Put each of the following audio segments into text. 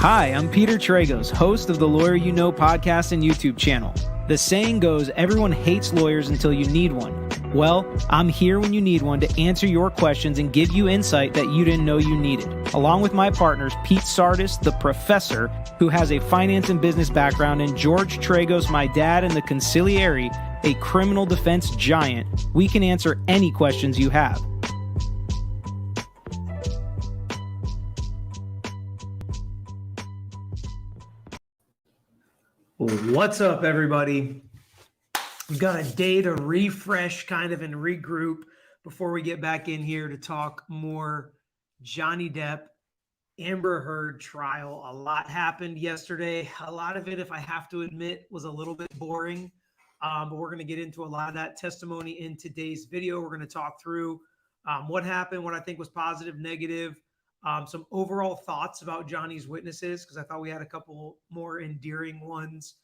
Hi, I'm Peter Tragos, host of the Lawyer You Know podcast and YouTube channel. The saying goes, everyone hates lawyers until you need one. Well, I'm here when you need one to answer your questions and give you insight that you didn't know you needed. Along with my partners, Pete Sardis, the professor, who has a finance and business background, and George Tragos, my dad, and the consigliere, a criminal defense giant, we can answer any questions you have. What's up, everybody? We've got a day to refresh kind of and regroup before we get back in here to talk more Johnny Depp, Amber Heard trial. A lot happened yesterday. A lot of it, if I have to admit, was a little bit boring, but we're going to get into a lot of that testimony in today's video. We're going to talk through what happened, what I think was positive, negative, some overall thoughts about Johnny's witnesses, because I thought we had a couple more endearing ones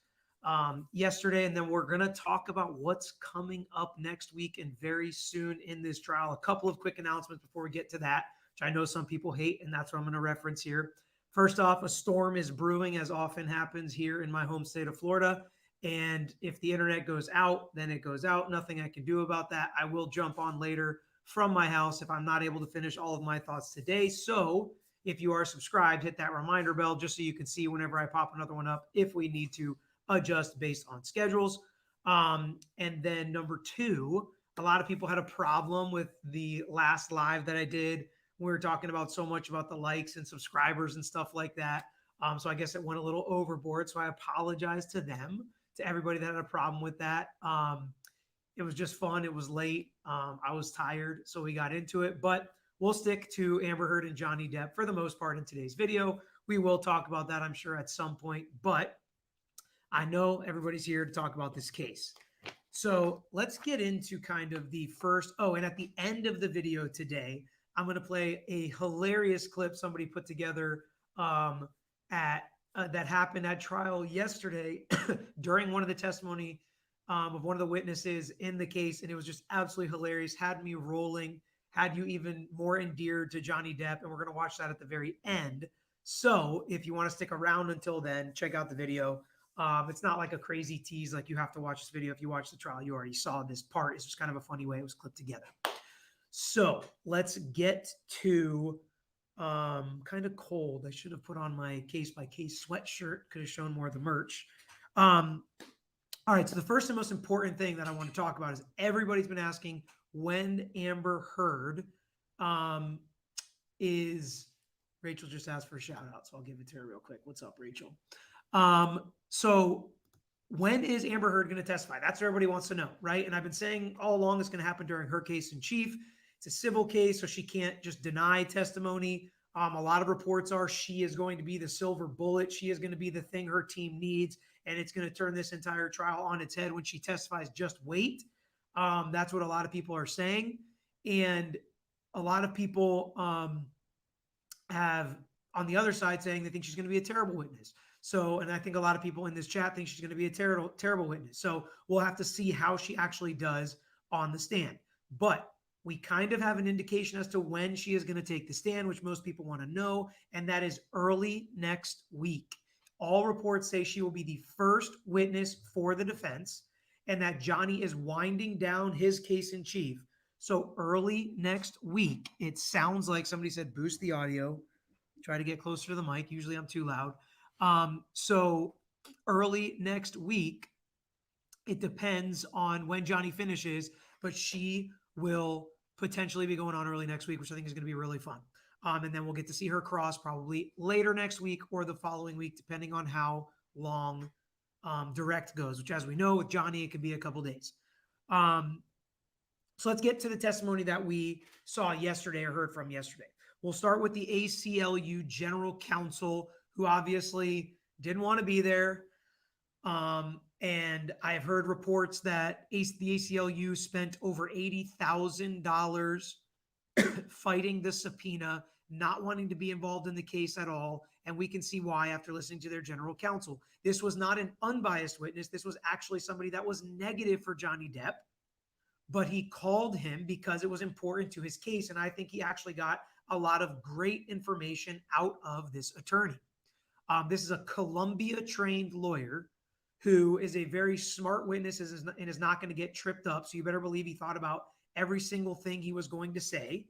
yesterday. And then we're going to talk about what's coming up next week and very soon in this trial. A couple of quick announcements before we get to that, which I know some people hate, and that's what I'm going to reference here. First off, a storm is brewing, as often happens here in my home state of Florida. And if the internet goes out, then it goes out. Nothing I can do about that. I will jump on later from my house if I'm not able to finish all of my thoughts today. So if you are subscribed, hit that reminder bell just so you can see whenever I pop another one up if we need to adjust based on schedules. And then number two, a lot of people had a problem with the last live that I did. We were talking about so much about the likes and subscribers and stuff like that. So I guess it went a little overboard. So I apologize to them, to everybody that had a problem with that. It was just fun. It was late. I was tired, so we got into it. But we'll stick to Amber Heard and Johnny Depp for the most part in today's video. We will talk about that, I'm sure, at some point. But I know everybody's here to talk about this case. So let's get into kind of the first. Oh, and at the end of the video today, I'm going to play a hilarious clip somebody put together that happened at trial yesterday during one of the testimony of one of the witnesses in the case. And it was just absolutely hilarious. Had me rolling, had you even more endeared to Johnny Depp. And we're going to watch that at the very end. So if you want to stick around until then, check out the video. It's not like a crazy tease, like you have to watch this video. If you watch the trial, you already saw this part. It's just kind of a funny way it was clipped together. So let's get to kind of cold. I should have put on my case by case sweatshirt. Could have shown more of the merch. All right, so the first and most important thing that I want to talk about is everybody's been asking when Amber Heard is. Rachel just asked for a shout out, so I'll give it to her real quick. What's up, Rachel? So when is Amber Heard going to testify? That's what everybody wants to know, right? And I've been saying all along it's going to happen during her case in chief. It's a civil case, so she can't just deny testimony. A lot of reports are she is going to be the silver bullet. She is going to be the thing her team needs, and it's going to turn this entire trial on its head when she testifies. Just wait. That's what a lot of people are saying. And a lot of people have on the other side saying they think she's going to be a terrible witness. So, and I think a lot of people in this chat think she's going to be a terrible, terrible witness. So we'll have to see how she actually does on the stand. But we kind of have an indication as to when she is going to take the stand, which most people want to know, and that is early next week. All reports say she will be the first witness for the defense, and that Johnny is winding down his case in chief. So early next week, it sounds like somebody said boost the audio. Try to get closer to the mic. Usually I'm too loud. So early next week, it depends on when Johnny finishes, but she will potentially be going on early next week, which I think is going to be really fun. And then we'll get to see her cross probably later next week or the following week, depending on how long direct goes, which, as we know, with Johnny, it could be a couple days. So let's get to the testimony that we saw yesterday or heard from yesterday. We'll start with the ACLU general counsel, who obviously didn't want to be there. And I've heard reports that the ACLU spent over $80,000 fighting the subpoena, not wanting to be involved in the case at all. And we can see why after listening to their general counsel. This was not an unbiased witness. This was actually somebody that was negative for Johnny Depp, but he called him because it was important to his case. And I think he actually got a lot of great information out of this attorney. This is a Columbia-trained lawyer who is a very smart witness and is not going to get tripped up. So you better believe he thought about every single thing he was going to say.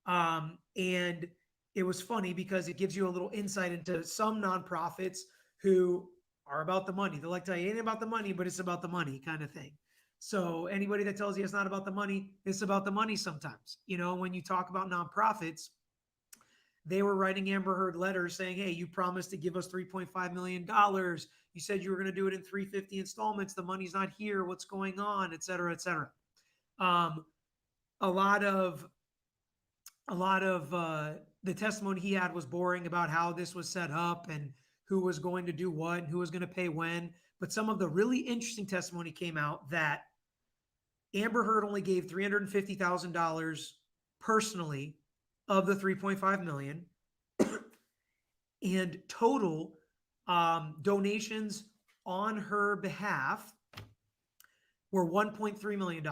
And it was funny because it gives you a little insight into some nonprofits who are about the money. They're like, tell you, it ain't about the money, but it's about the money kind of thing. So anybody that tells you it's not about the money, it's about the money sometimes. You know, when you talk about nonprofits, they were writing Amber Heard letters saying, hey, you promised to give us $3.5 million. You said you were going to do it in 350 installments. The money's not here. What's going on? Et cetera, et cetera. A lot of the testimony he had was boring about how this was set up and who was going to do what and who was going to pay when. But some of the really interesting testimony came out that Amber Heard only gave $350,000 personally of the $3.5 million, and total donations on her behalf were $1.3 million.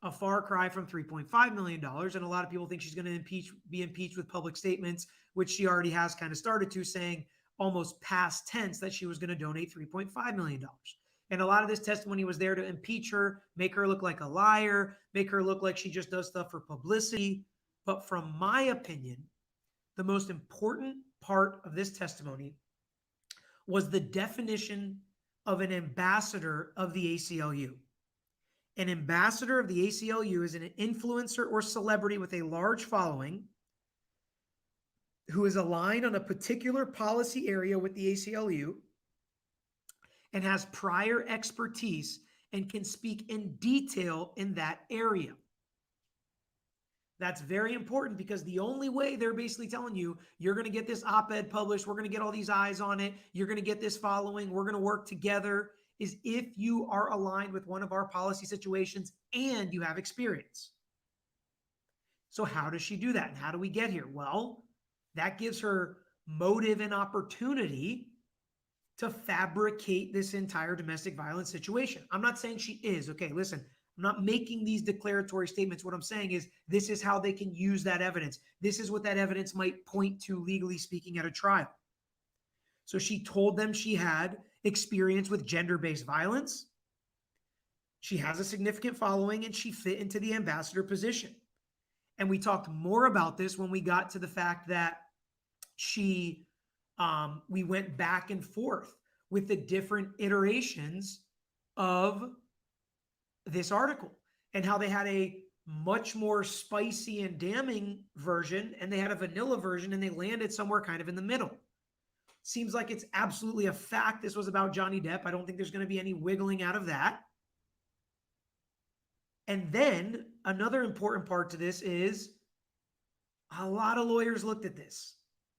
A far cry from $3.5 million. And a lot of people think she's going to be impeached with public statements, which she already has kind of started to, saying almost past tense that she was going to donate $3.5 million. And a lot of this testimony was there to impeach her, make her look like a liar, make her look like she just does stuff for publicity. But from my opinion, the most important part of this testimony was the definition of an ambassador of the ACLU. An ambassador of the ACLU is an influencer or celebrity with a large following who is aligned on a particular policy area with the ACLU and has prior expertise and can speak in detail in that area. That's very important because the only way they're basically telling you, you're going to get this op-ed published, we're going to get all these eyes on it, you're going to get this following, we're going to work together, is if you are aligned with one of our policy situations and you have experience. So how does she do that? And how do we get here? Well, that gives her motive and opportunity to fabricate this entire domestic violence situation. I'm not saying she is. Okay, listen, I'm not making these declaratory statements. What I'm saying is this is how they can use that evidence. This is what that evidence might point to, legally speaking, at a trial. So she told them she had experience with gender-based violence. She has a significant following and she fit into the ambassador position. And we talked more about this when we got to the fact that we went back and forth with the different iterations of this article and how they had a much more spicy and damning version and they had a vanilla version and they landed somewhere kind of in the middle. Seems like it's absolutely a fact this was about Johnny Depp. I don't think there's going to be any wiggling out of that. And then another important part to this is a lot of lawyers looked at this.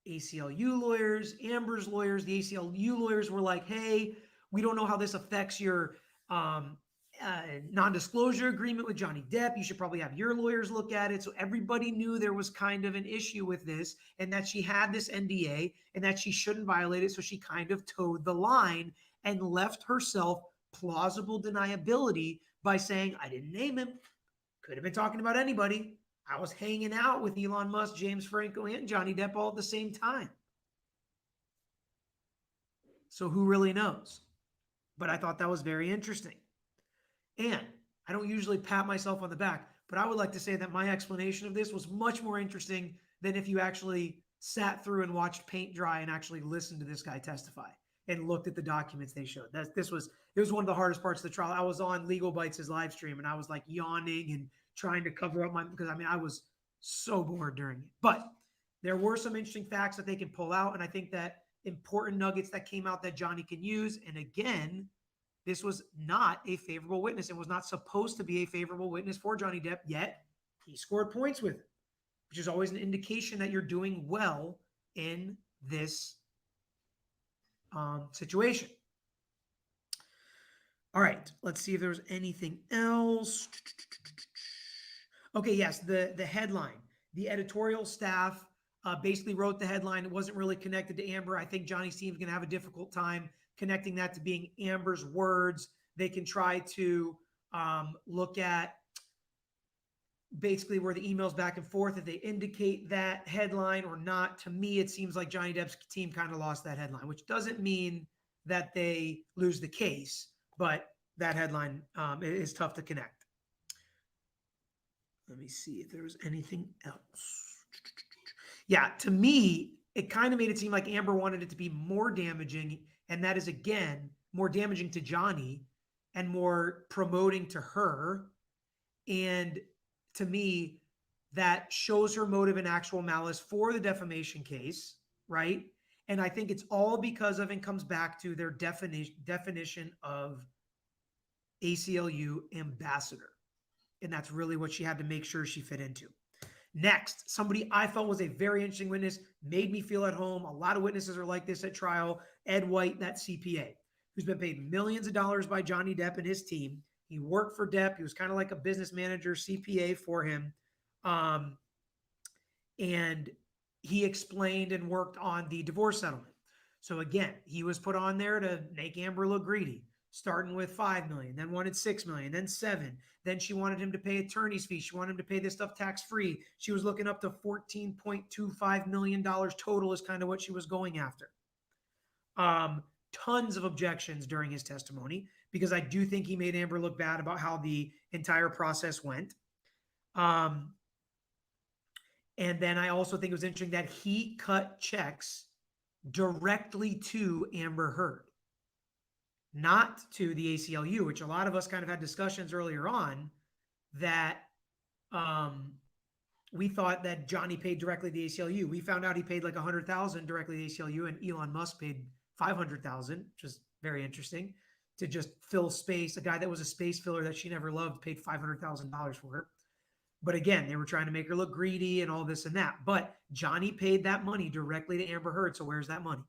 ACLU lawyers, Amber's lawyers, the ACLU lawyers were like, hey, we don't know how this affects your non-disclosure agreement with Johnny Depp. You should probably have your lawyers look at it. So everybody knew there was kind of an issue with this and that she had this NDA and that she shouldn't violate it. So she kind of towed the line and left herself plausible deniability by saying, I didn't name him. Could have been talking about anybody. I was hanging out with Elon Musk, James Franco, and Johnny Depp all at the same time. So who really knows? But I thought that was very interesting. And I don't usually pat myself on the back, but I would like to say that my explanation of this was much more interesting than if you actually sat through and watched paint dry and actually listened to this guy testify and looked at the documents they showed. It was one of the hardest parts of the trial. I was on Legal Bites' live stream and I was like yawning and trying to cover up because I was so bored during it. But there were some interesting facts that they can pull out. And I think that important nuggets that came out that Johnny can use. And again, this was not a favorable witness. It was not supposed to be a favorable witness for Johnny Depp, yet he scored points with it, which is always an indication that you're doing well in this situation. All right, let's see if there's anything else. Okay, yes, the headline. The editorial staff basically wrote the headline. It wasn't really connected to Amber. I think Johnny's team is going to have a difficult time connecting that to being Amber's words. They can try to look at basically where the emails back and forth, if they indicate that headline or not. To me, it seems like Johnny Depp's team kind of lost that headline, which doesn't mean that they lose the case, but that headline is tough to connect. Let me see if there was anything else. Yeah, to me, it kind of made it seem like Amber wanted it to be more damaging, and that is, again, more damaging to Johnny and more promoting to her. And to me, that shows her motive and actual malice for the defamation case, right? And I think it's all because of, and comes back to their definition of ACLU ambassador. And that's really what she had to make sure she fit into. Next, somebody I felt was a very interesting witness, made me feel at home. A lot of witnesses are like this at trial. Ed White, that CPA, who's been paid millions of dollars by Johnny Depp and his team. He worked for Depp. He was kind of like a business manager, CPA for him. And he explained and worked on the divorce settlement. So again, he was put on there to make Amber look greedy, starting with $5 million, then wanted $6 million, then $7 million. Then she wanted him to pay attorney's fees. She wanted him to pay this stuff tax-free. She was looking up to $14.25 million total is kind of what she was going after. Tons of objections during his testimony, because I do think he made Amber look bad about how the entire process went. And then I also think it was interesting that he cut checks directly to Amber Heard, not to the ACLU, which a lot of us kind of had discussions earlier on that we thought that Johnny paid directly to the ACLU. We found out he paid like $100,000 directly to the ACLU, and Elon Musk paid $500,000, which is very interesting, to just fill space. A guy that was a space filler that she never loved paid $500,000 for her. But again, they were trying to make her look greedy and all this and that. But Johnny paid that money directly to Amber Heard. So where's that money?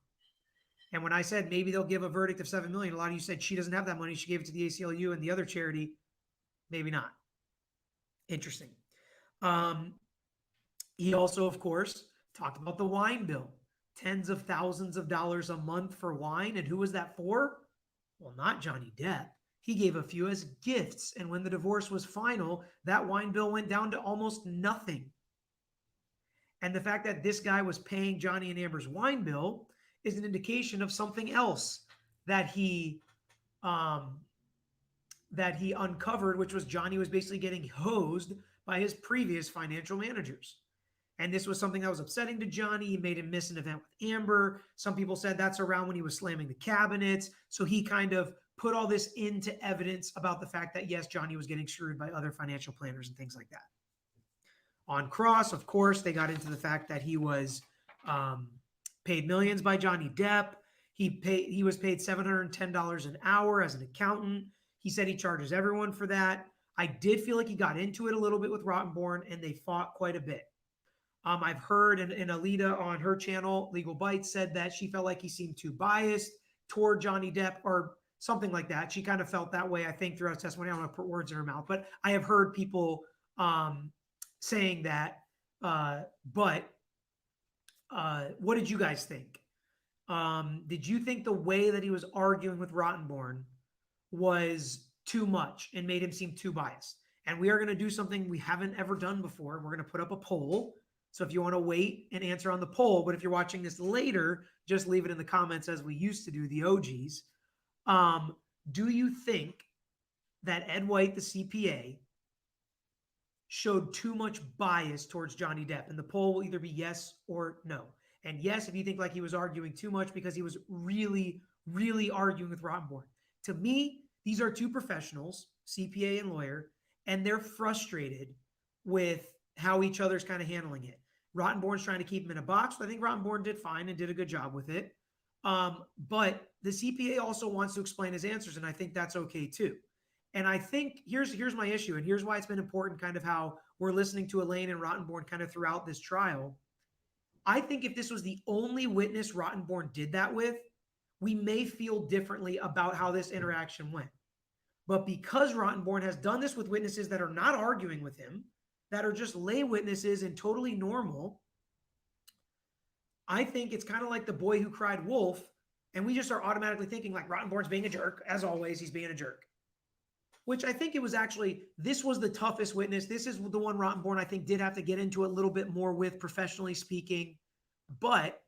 And when I said maybe they'll give a verdict of $7 million, a lot of you said she doesn't have that money. She gave it to the ACLU and the other charity. Maybe not. Interesting. He also, of course, talked about the wine bill. Tens of thousands of dollars a month for wine. And who was that for? Well, not Johnny Depp. He gave a few as gifts. And when the divorce was final, that wine bill went down to almost nothing. And the fact that this guy was paying Johnny and Amber's wine bill is an indication of something else that he uncovered, which was Johnny was basically getting hosed by his previous financial managers. And this was something that was upsetting to Johnny. He made him miss an event with Amber. Some people said that's around when he was slamming the cabinets. So he kind of put all this into evidence about the fact that, yes, Johnny was getting screwed by other financial planners and things like that. On cross, of course, they got into the fact that he was paid millions by Johnny Depp. He was paid $710 an hour as an accountant. He said he charges everyone for that. I did feel like he got into it a little bit with Rottenborn, and they fought quite a bit. I've heard, and Alita on her channel, Legal Bites, said that she felt like he seemed too biased toward Johnny Depp or something like that. She kind of felt that way, I think, throughout his testimony. I don't want to put words in her mouth, but I have heard people saying that. But what did you guys think? Did you think the way that he was arguing with Rottenborn was too much and made him seem too biased? And we are going to do something we haven't ever done before. We're going to put up a poll. So if you want to wait and answer on the poll, but if you're watching this later, just leave it in the comments as we used to do, the OGs. Do you think that Ed White, the CPA, showed too much bias towards Johnny Depp? And the poll will either be yes or no. And yes, if you think like he was arguing too much because he was really, really arguing with Rottenborn. To me, these are two professionals, CPA and lawyer, and they're frustrated with how each other's kind of handling it. Rottenborn's trying to keep him in a box. I think Rottenborn did fine and did a good job with it. But the CPA also wants to explain his answers, and I think that's okay too. And I think here's my issue, and here's why it's been important, kind of how we're listening to Elaine and Rottenborn kind of throughout this trial. I think if this was the only witness Rottenborn did that with, we may feel differently about how this interaction went. But because Rottenborn has done this with witnesses that are not arguing with him, that are just lay witnesses and totally normal, I think it's kind of like the boy who cried wolf, and we just are automatically thinking like Rottenborn's being a jerk. As always, he's being a jerk. which I think it was actually, this was the toughest witness. This is the one Rottenborn, I think, did have to get into a little bit more with, professionally speaking. But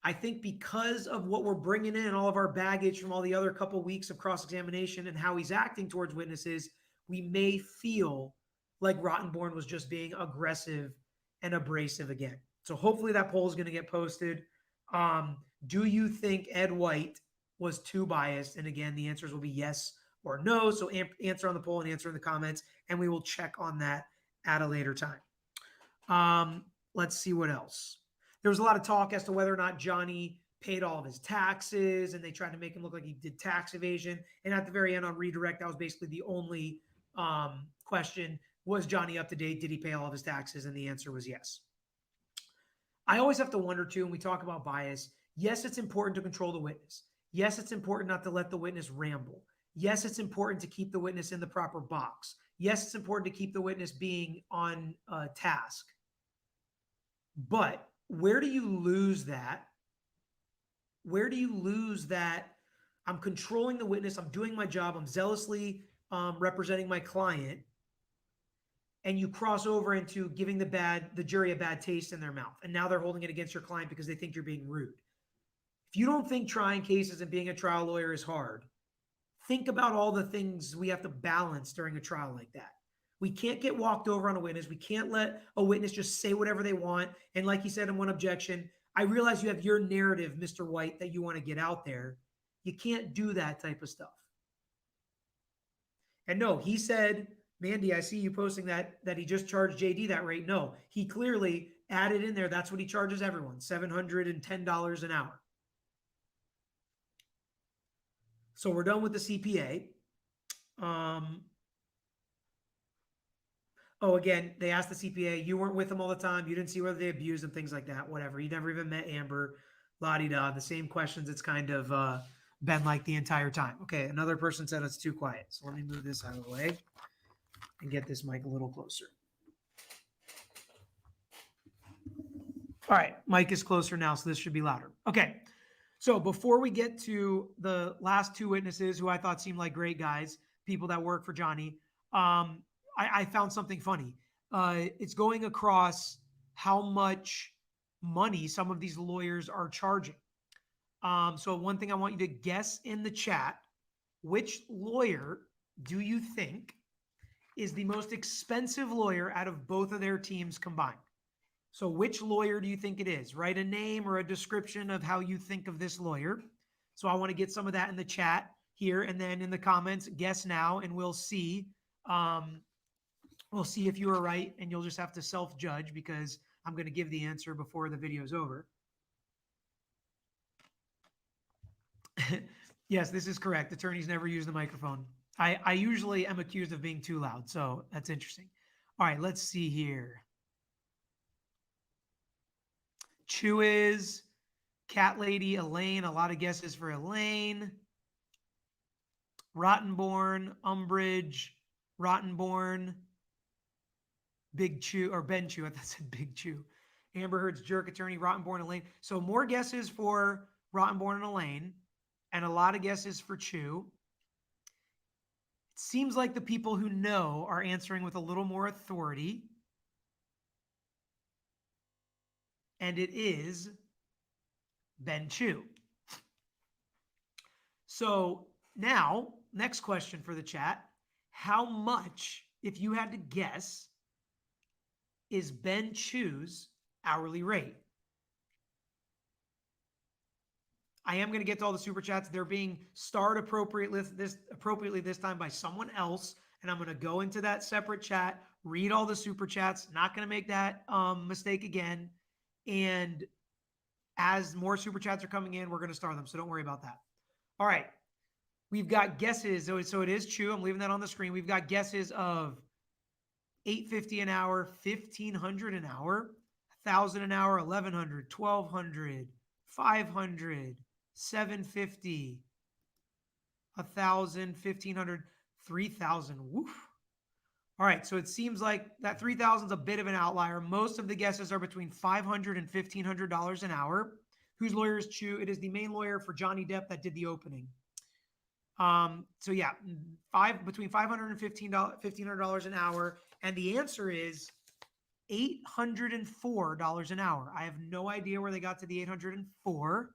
I think because of what we're bringing in, all of our baggage from all the other couple weeks of cross-examination and how he's acting towards witnesses, we may feel like Rottenborn was just being aggressive and abrasive again. So hopefully that poll is going to get posted. Do you think Ed White was too biased? And again, the answers will be yes or no. So answer on the poll and answer in the comments, and we will check on that at a later time. Let's see what else. There was a lot of talk as to whether or not Johnny paid all of his taxes, and they tried to make him look like he did tax evasion. And at the very end on redirect, that was basically the only question. Was Johnny up to date? Did he pay all of his taxes? And the answer was yes. I always have to wonder too, when we talk about bias, yes, it's important to control the witness. Yes, it's important not to let the witness ramble. Yes, it's important to keep the witness in the proper box. Yes, it's important to keep the witness being on task. But where do you lose that? Where do you lose that I'm controlling the witness, I'm doing my job, I'm zealously representing my client, and you cross over into giving the jury a bad taste in their mouth, and now they're holding it against your client because they think you're being rude. If you don't think trying cases and being a trial lawyer is hard, think about all the things we have to balance during a trial like that. We can't get walked over on a witness. We can't let a witness just say whatever they want. And like he said in one objection, I realize you have your narrative, Mr. White, that you want to get out there. You can't do that type of stuff. And no, he said, Mandy, I see you posting that he just charged JD that rate. No, he clearly added in there. That's what he charges everyone, $710 an hour. So we're done with the CPA. Oh, again, they asked the CPA, you weren't with them all the time. You didn't see whether they abused them, things like that, whatever. You never even met Amber, la-di-da. The same questions it's kind of been like the entire time. Okay, another person said it's too quiet. So let me move this out of the way and get this mic a little closer. All right, mic is closer now, so this should be louder. Okay, so before we get to the last two witnesses who I thought seemed like great guys, people that work for Johnny, I found something funny. It's going across how much money some of these lawyers are charging. So one thing I want you to guess in the chat, which lawyer do you think is the most expensive lawyer out of both of their teams combined? So which lawyer do you think it is? Write a name or a description of how you think of this lawyer. So I want to get some of that in the chat here, and then in the comments, guess now, and we'll see. We'll see if you are right, and you'll just have to self-judge because I'm going to give the answer before the video is over. Yes, this is correct. Attorneys never use the microphone. I usually am accused of being too loud, so that's interesting. All right, let's see here. Chu is, Cat Lady, Elaine, a lot of guesses for Elaine. Rottenborn, Umbridge, Rottenborn, Big Chew, or Ben Chew, I thought I said Big Chew. Amber Heard's jerk attorney, Rottenborn, Elaine. So more guesses for Rottenborn and Elaine, and a lot of guesses for Chew. It seems like the people who know are answering with a little more authority. And it is Ben Chew. So now, next question for the chat. How much, if you had to guess, is Ben Chew's hourly rate? I am going to get to all the super chats. They're being starred appropriately this time by someone else. And I'm going to go into that separate chat, read all the super chats. Not going to make that mistake again. And as more super chats are coming in, we're going to star them. So don't worry about that. All right. We've got guesses. So it is Chew. I'm leaving that on the screen. We've got guesses of $850 an hour, $1,500 an hour, $1,000 an hour, $1,100, $1,200, $500, $750, $1,000, $1,500, $3,000. Woof. All right, so it seems like that $3,000 is a bit of an outlier. Most of the guesses are between $500 and $1,500 an hour. Whose lawyer is Chew? It is the main lawyer for Johnny Depp that did the opening. So yeah, between $500 and $1,500 an hour. And the answer is $804 an hour. I have no idea where they got to the 804,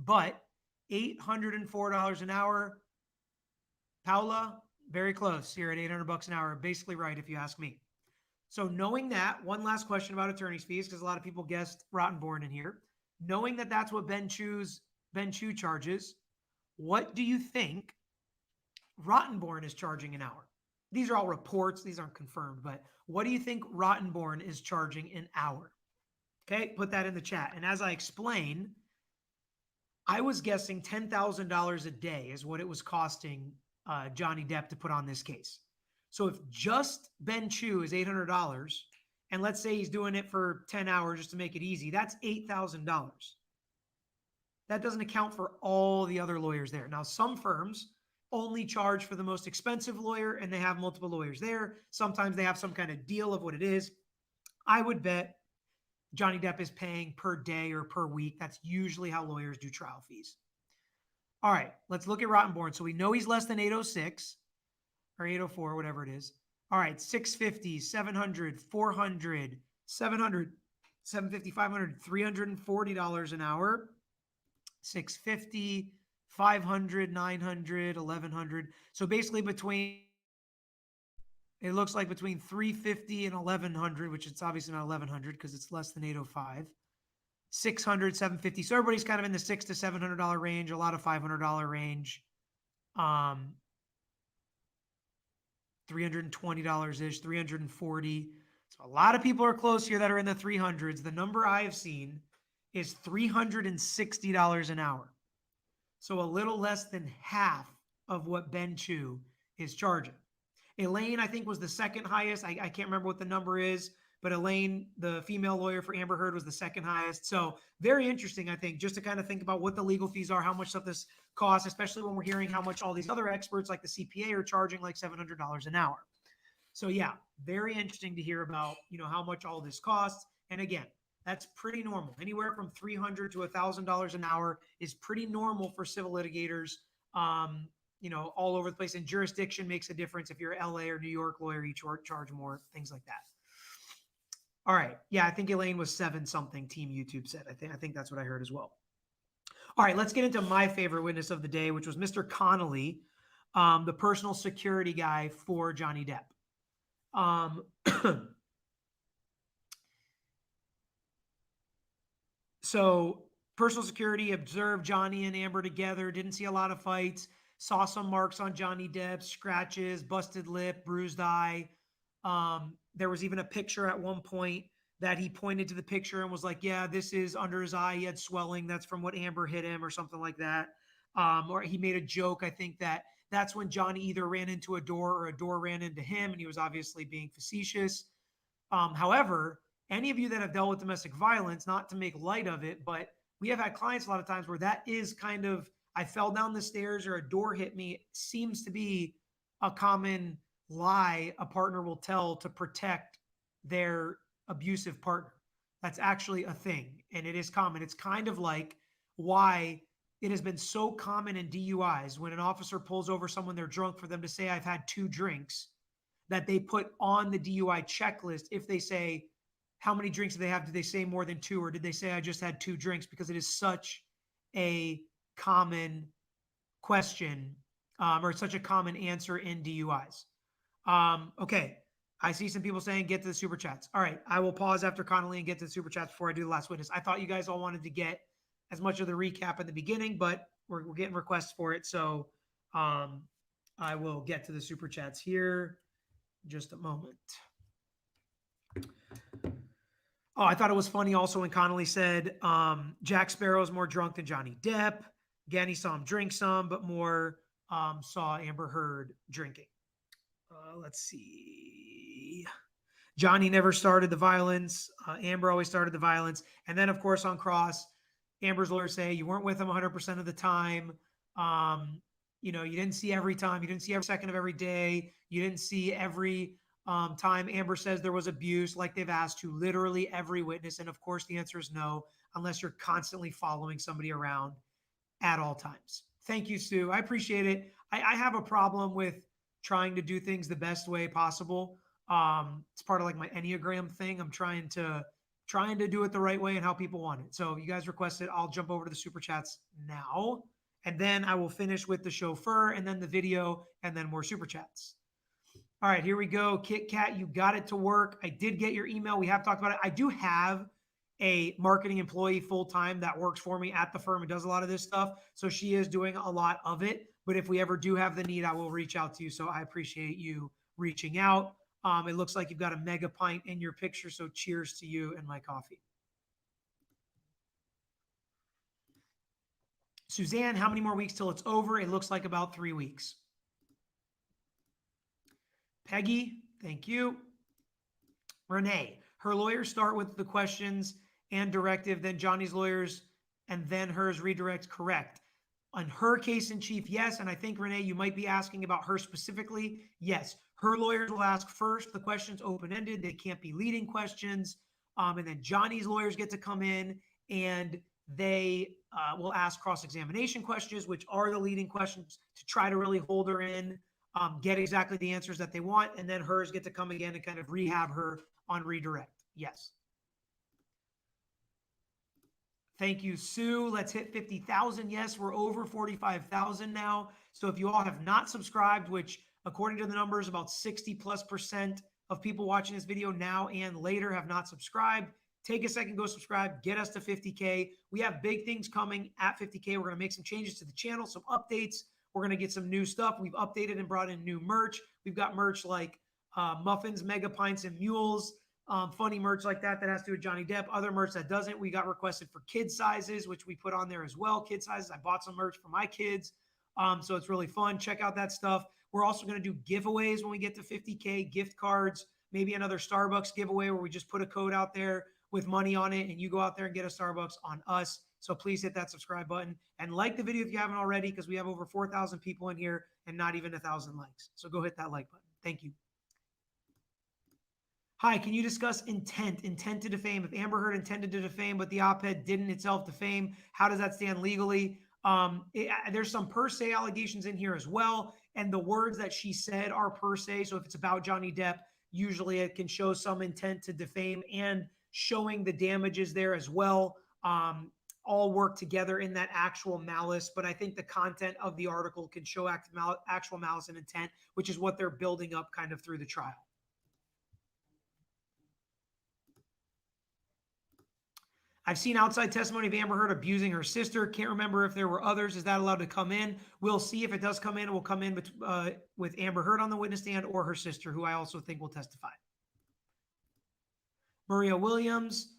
but $804 an hour. Paula, very close here at $800 an hour. Basically right, if you ask me. So knowing that, one last question about attorney's fees, because a lot of people guessed Rottenborn in here. Knowing that that's what Ben Chu charges, what do you think Rottenborn is charging an hour? These are all reports. These aren't confirmed, but what do you think Rottenborn is charging an hour? Okay, put that in the chat. And as I explain, I was guessing $10,000 a day is what it was costing Johnny Depp to put on this case. So if just Ben Chu is $800, and let's say he's doing it for 10 hours just to make it easy, that's $8,000. That doesn't account for all the other lawyers there. Now, some firms only charge for the most expensive lawyer and they have multiple lawyers there. Sometimes they have some kind of deal of what it is. I would bet Johnny Depp is paying per day or per week. That's usually how lawyers do trial fees. All right, let's look at Rottenborn. So we know he's less than 806 or 804, whatever it is. All right, 650, 700, 400, 700, 750, 500, $340 an hour. 650, 500, 900, 1100. So basically it looks like between 350 and 1100, which it's obviously not 1100 because it's less than 805. 600, 750. So everybody's kind of in the $600 to $700 range, a lot of $500 range. $320-ish, 340. So a lot of people are close here that are in the 300s. The number I have seen is $360 an hour. So a little less than half of what Ben Chu is charging. Elaine, I think, was the second highest. I can't remember what the number is, but Elaine, the female lawyer for Amber Heard, was the second highest. So very interesting, I think, just to kind of think about what the legal fees are, how much stuff this costs, especially when we're hearing how much all these other experts like the CPA are charging like $700 an hour. So yeah, very interesting to hear about, how much all this costs. And again, that's pretty normal. Anywhere from $300 to $1,000 an hour is pretty normal for civil litigators, all over the place. And jurisdiction makes a difference. If you're an LA or New York lawyer, you charge more, things like that. All right. Yeah, I think Elaine was 7-something, Team YouTube said. I think that's what I heard as well. All right, let's get into my favorite witness of the day, which was Mr. Connolly, the personal security guy for Johnny Depp. So personal security observed Johnny and Amber together, didn't see a lot of fights, saw some marks on Johnny Depp, scratches, busted lip, bruised eye. There was even a picture at one point that he pointed to the picture and was like, yeah, this is under his eye. He had swelling. That's from what Amber hit him or something like that. Or he made a joke. I think that's when Johnny either ran into a door or a door ran into him, and he was obviously being facetious. However, any of you that have dealt with domestic violence, not to make light of it, but we have had clients a lot of times where that is kind of, I fell down the stairs or a door hit me. It seems to be a common lie a partner will tell to protect their abusive partner. That's actually a thing, and it is common. It's kind of like why it has been so common in DUIs when an officer pulls over someone, they're drunk, for them to say, I've had 2 drinks, that they put on the DUI checklist. If they say, how many drinks do they have? Did they say more than 2? Or did they say, I just had 2 drinks? Because it is such a common question, or such a common answer in DUIs. Okay. I see some people saying get to the super chats. All right. I will pause after Connolly and get to the super chats before I do the last witness. I thought you guys all wanted to get as much of the recap in the beginning, but we're getting requests for it. So I will get to the super chats here in just a moment. Oh, I thought it was funny also when Connolly said Jack Sparrow is more drunk than Johnny Depp. Again, he saw him drink some, but more saw Amber Heard drinking. Let's see. Johnny never started the violence. Amber always started the violence. And then, of course, on cross, Amber's lawyers say you weren't with him 100% of the time. You didn't see every time. You didn't see every second of every day. You didn't see every time. Amber says there was abuse, like they've asked to literally every witness. And of course, the answer is no, unless you're constantly following somebody around at all times. Thank you, Sue. I appreciate it. I have a problem with trying to do things the best way possible. It's part of like my Enneagram thing. I'm trying to do it the right way and how people want it. So you guys requested, I'll jump over to the super chats now, and then I will finish with the chauffeur and then the video and then more super chats. All right, here we go. Kit Kat, you got it to work. I did get your email. We have talked about it. I do have a marketing employee full-time that works for me at the firm and does a lot of this stuff. So she is doing a lot of it. But if we ever do have the need, I will reach out to you. So I appreciate you reaching out. It looks like you've got a mega pint in your picture. So cheers to you and my coffee. Suzanne, how many more weeks till it's over? It looks like about 3 weeks. Peggy, thank you. Renee, her lawyers start with the questions and directive, then Johnny's lawyers, and then hers redirects. Correct. On her case in chief, yes. And I think, Renee, you might be asking about her specifically. Yes. Her lawyers will ask first. The questions open-ended. They can't be leading questions. And then Johnny's lawyers get to come in and they will ask cross-examination questions, which are the leading questions, to try to really hold her in, get exactly the answers that they want. And then hers get to come again and kind of rehab her on redirect. Yes. Thank you, Sue. Let's hit 50,000. Yes, we're over 45,000 now. So if you all have not subscribed, which according to the numbers, about 60+% of people watching this video now and later have not subscribed, take a second, go subscribe, get us to 50K. We have big things coming at 50K. We're going to make some changes to the channel, some updates. We're going to get some new stuff. We've updated and brought in new merch. We've got merch like muffins, mega pints, and mules. Funny merch like that has to do with Johnny Depp. Other merch that doesn't. We got requested for kid sizes, which we put on there as well. Kid sizes. I bought some merch for my kids. So it's really fun. Check out that stuff. We're also going to do giveaways when we get to 50K, gift cards, maybe another Starbucks giveaway where we just put a code out there with money on it and you go out there and get a Starbucks on us. So please hit that subscribe button and like the video if you haven't already, because we have over 4,000 people in here and not even 1,000 likes. So go hit that like button. Thank you. Hi, can you discuss intent to defame? If Amber Heard intended to defame, but the op-ed didn't itself defame, how does that stand legally? There's some per se allegations in here as well. And the words that she said are per se. So if it's about Johnny Depp, usually it can show some intent to defame and showing the damages there as well. All work together in that actual malice. But I think the content of the article can show actual malice and intent, which is what they're building up kind of through the trial. I've seen outside testimony of Amber Heard abusing her sister. Can't remember if there were others. Is that allowed to come in? We'll see if it does come in. It will come in with Amber Heard on the witness stand or her sister, who I also think will testify. Maria Williams.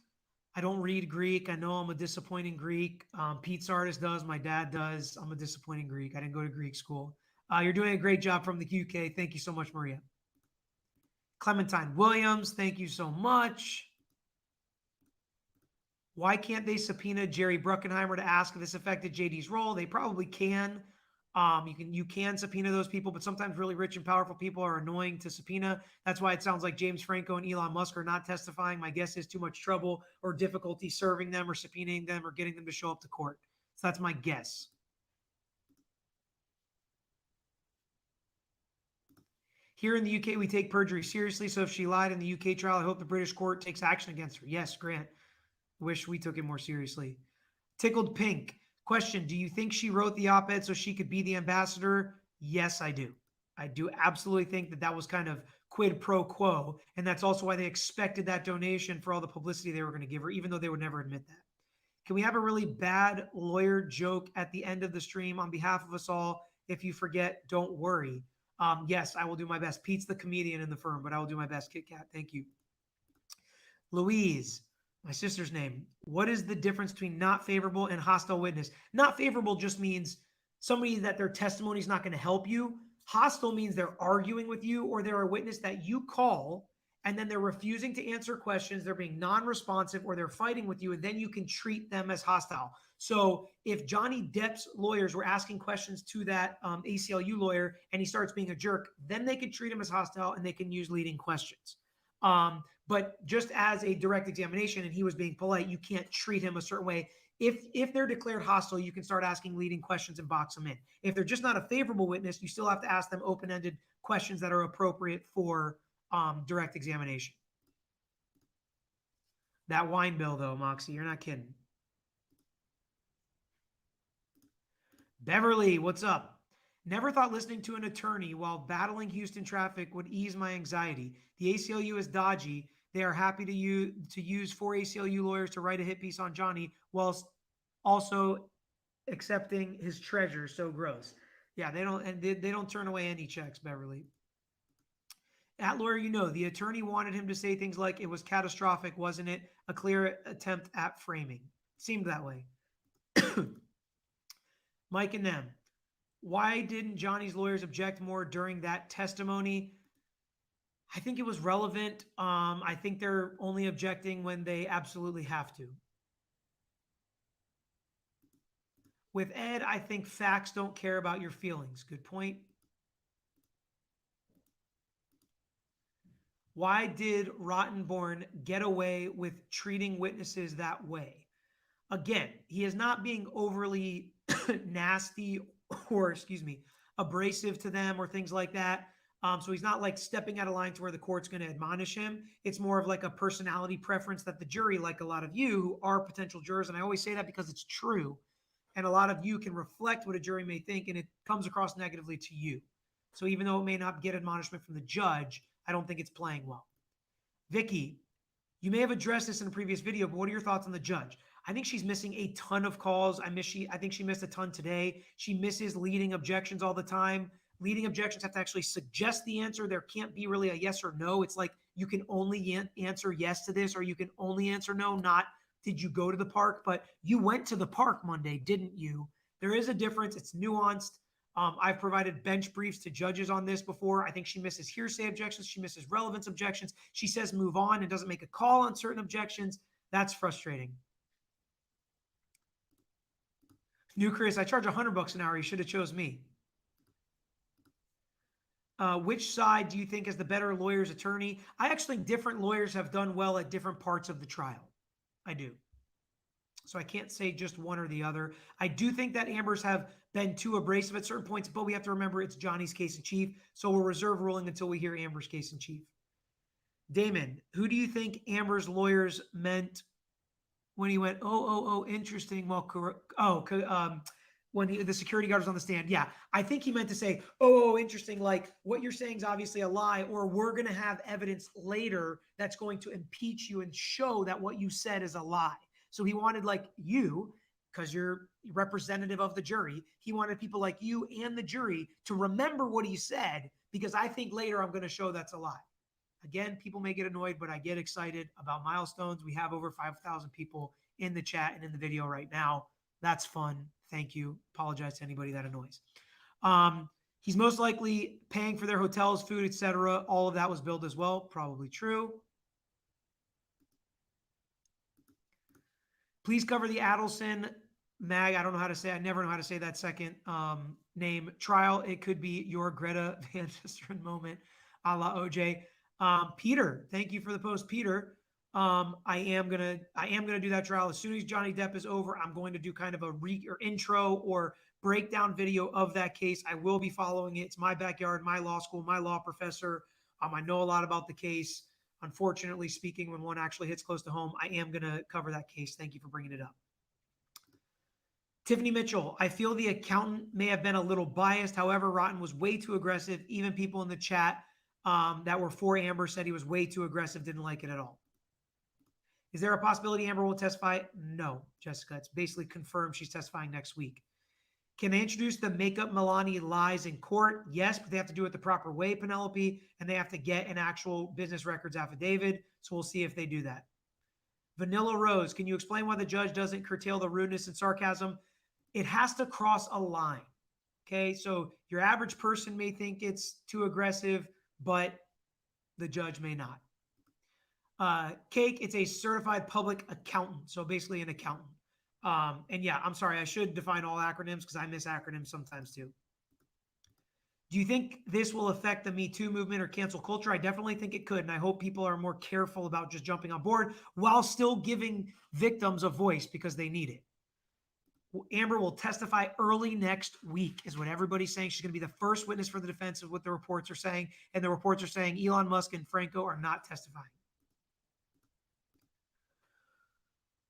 I don't read Greek. I know I'm a disappointing Greek. Pete Sardis does. My dad does. I'm a disappointing Greek. I didn't go to Greek school. You're doing a great job from the UK. Thank you so much, Maria. Clementine Williams. Thank you so much. Why can't they subpoena Jerry Bruckheimer to ask if this affected JD's role? They probably can. You can subpoena those people, but sometimes really rich and powerful people are annoying to subpoena. That's why it sounds like James Franco and Elon Musk are not testifying. My guess is too much trouble or difficulty serving them or subpoenaing them or getting them to show up to court. So that's my guess. Here in the UK, we take perjury seriously. So if she lied in the UK trial, I hope the British court takes action against her. Yes, Grant. Wish we took it more seriously. Tickled Pink. Question, do you think she wrote the op-ed so she could be the ambassador? Yes, I do. I do absolutely think that was kind of quid pro quo. And that's also why they expected that donation for all the publicity they were going to give her, even though they would never admit that. Can we have a really bad lawyer joke at the end of the stream on behalf of us all? If you forget, don't worry. Yes, I will do my best. Pete's the comedian in the firm, but I will do my best. Kit Kat, thank you. Louise. My sister's name. What is the difference between not favorable and hostile witness? Not favorable just means somebody that their testimony is not going to help you. Hostile means they're arguing with you or they're a witness that you call and then they're refusing to answer questions. They're being non-responsive or they're fighting with you, and then you can treat them as hostile. So if Johnny Depp's lawyers were asking questions to that ACLU lawyer and he starts being a jerk, then they could treat him as hostile and they can use leading questions. But just as a direct examination and he was being polite, you can't treat him a certain way. If they're declared hostile, you can start asking leading questions and box them in. If they're just not a favorable witness, you still have to ask them open-ended questions that are appropriate for direct examination. That wine bill, though, Moxie, you're not kidding. Beverly, what's up? Never thought listening to an attorney while battling Houston traffic would ease my anxiety. The ACLU is dodgy. They are happy to use 4 ACLU lawyers to write a hit piece on Johnny whilst also accepting his treasure. So gross. Yeah, they don't turn away any checks, Beverly. At lawyer, the attorney wanted him to say things like it was catastrophic, wasn't it? A clear attempt at framing. Seemed that way. Mike and them. Why didn't Johnny's lawyers object more during that testimony? I think it was relevant. I think they're only objecting when they absolutely have to. With Ed, I think facts don't care about your feelings. Good point. Why did Rottenborn get away with treating witnesses that way? Again, he is not being overly nasty or, abrasive to them or things like that. So he's not like stepping out of line to where the court's going to admonish him. It's more of like a personality preference that the jury, like a lot of you who are potential jurors, and I always say that because it's true, and a lot of you can reflect what a jury may think, and it comes across negatively to you. So even though it may not get admonishment from the judge, I don't think it's playing well. Vicky, you may have addressed this in a previous video, but what are your thoughts on the judge? I think she's missing a ton of calls. I think she missed a ton today. She misses leading objections all the time. Leading objections have to actually suggest the answer. There can't be really a yes or no. It's like you can only answer yes to this, or you can only answer no, not did you go to the park? But you went to the park Monday, didn't you? There is a difference. It's nuanced. I've provided bench briefs to judges on this before. I think she misses hearsay objections. She misses relevance objections. She says move on and doesn't make a call on certain objections. That's frustrating. New Chris, I charge $100 an hour. You should have chose me. Which side do you think is the better lawyer's attorney? I actually think different lawyers have done well at different parts of the trial. I do. So I can't say just one or the other. I do think that Amber's have been too abrasive at certain points, but we have to remember it's Johnny's case in chief. So we'll reserve ruling until we hear Amber's case in chief. Damon, who do you think Amber's lawyers meant when he went, oh, interesting. Well, when the security guard was on the stand. Yeah, I think he meant to say, oh, interesting. Like what you're saying is obviously a lie, or we're going to have evidence later that's going to impeach you and show that what you said is a lie. So he wanted like you, because you're representative of the jury, he wanted people like you and the jury to remember what he said, because I think later I'm going to show that's a lie. Again, people may get annoyed, but I get excited about milestones. We have over 5,000 people in the chat and in the video right now. That's fun. Thank you. Apologize to anybody that annoys. He's most likely paying for their hotels, food, etc. All of that was billed as well. Probably true. Please cover the Adelson Mag. I don't know how to say. I never know how to say that second name. Trial. It could be your Greta Van Susteren moment, a la OJ. Peter, thank you for the post, Peter. I am gonna do that trial as soon as Johnny Depp is over. I'm going to do kind of a intro or breakdown video of that case. I will be following it. It's my backyard, my law school, my law professor. I know a lot about the case. Unfortunately speaking, when one actually hits close to home, I am gonna cover that case. Thank you for bringing it up. Tiffany Mitchell, I feel the accountant may have been a little biased. However, Rotten was way too aggressive. Even people in the chat that were for Amber said he was way too aggressive, didn't like it at all. Is there a possibility Amber will testify? No, Jessica. It's basically confirmed she's testifying next week. Can they introduce the makeup Milani lies in court? Yes, but they have to do it the proper way, Penelope, and they have to get an actual business records affidavit. So we'll see if they do that. Vanilla Rose, can you explain why the judge doesn't curtail the rudeness and sarcasm? It has to cross a line. Okay, so your average person may think it's too aggressive, but the judge may not. Cake, it's a certified public accountant. So basically an accountant. And yeah, I'm sorry, I should define all acronyms because I miss acronyms sometimes too. Do you think this will affect the Me Too movement or cancel culture? I definitely think it could. And I hope people are more careful about just jumping on board while still giving victims a voice because they need it. Amber will testify early next week, is what everybody's saying. She's going to be the first witness for the defense of what the reports are saying. And the reports are saying Elon Musk and Franco are not testifying.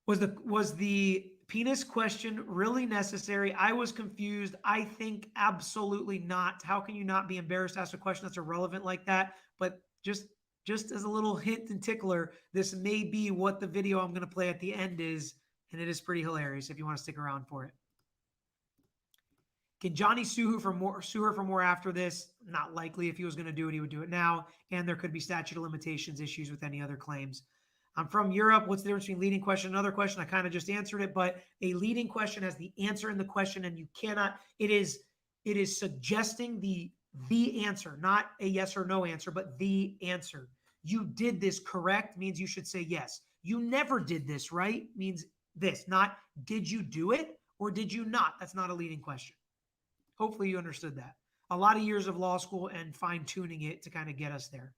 Was the penis question really necessary? I was confused. I think absolutely not. How can you not be embarrassed to ask a question that's irrelevant like that? But just as a little hint and tickler, this may be what the video I'm going to play at the end is, and it is pretty hilarious if you want to stick around for it. Can Johnny sue her for more after this? Not likely. If he was going to do it, he would do it now. And there could be statute of limitations issues with any other claims. I'm from Europe. What's the difference between leading question and another question? I kind of just answered it, but a leading question has the answer in the question, and you cannot, it is suggesting the answer, not a yes or no answer, but the answer. You did this correct means you should say yes. You never did this right means this, not did you do it or did you not? That's not a leading question. Hopefully you understood that. A lot of years of law school and fine tuning it to kind of get us there.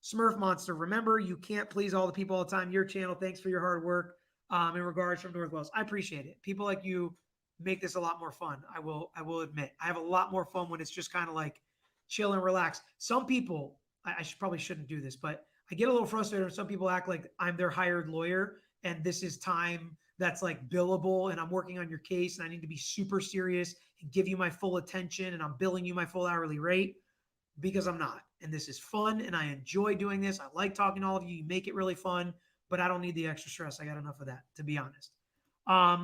Smurf Monster, remember, you can't please all the people all the time. Your channel, thanks for your hard work in regards from Northwest. I appreciate it. People like you make this a lot more fun. I will admit. I have a lot more fun when it's just kind of like chill and relax. Some people, I probably shouldn't do this, but I get a little frustrated when some people act like I'm their hired lawyer and this is time that's like billable and I'm working on your case and I need to be super serious and give you my full attention and I'm billing you my full hourly rate, because I'm not. And this is fun and I enjoy doing this. I like talking to all of you. You make it really fun, but I don't need the extra stress. I got enough of that, to be honest.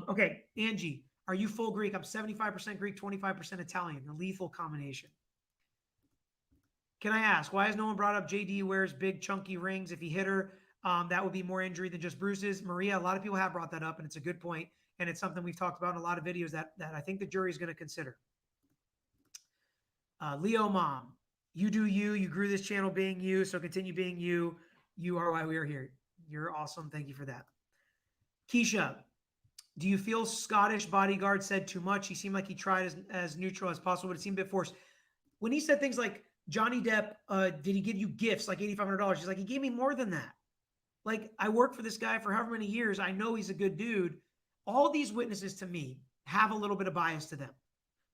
Okay, Angie, are you full Greek? I'm 75% Greek, 25% Italian. A lethal combination. Can I ask, why has no one brought up JD wears big chunky rings? If he hit her, that would be more injury than just bruises. Maria, a lot of people have brought that up, and it's a good point, and it's something we've talked about in a lot of videos that I think the jury is going to consider. Leo Mom, you do you. You grew this channel being you, so continue being you. You are why we are here. You're awesome. Thank you for that. Keisha, do you feel Scottish bodyguard said too much? He seemed like he tried as neutral as possible, but it seemed a bit forced. When he said things like, Johnny Depp, did he give you gifts like $8,500? He's like, he gave me more than that. Like, I worked for this guy for however many years. I know he's a good dude. All these witnesses to me have a little bit of bias to them.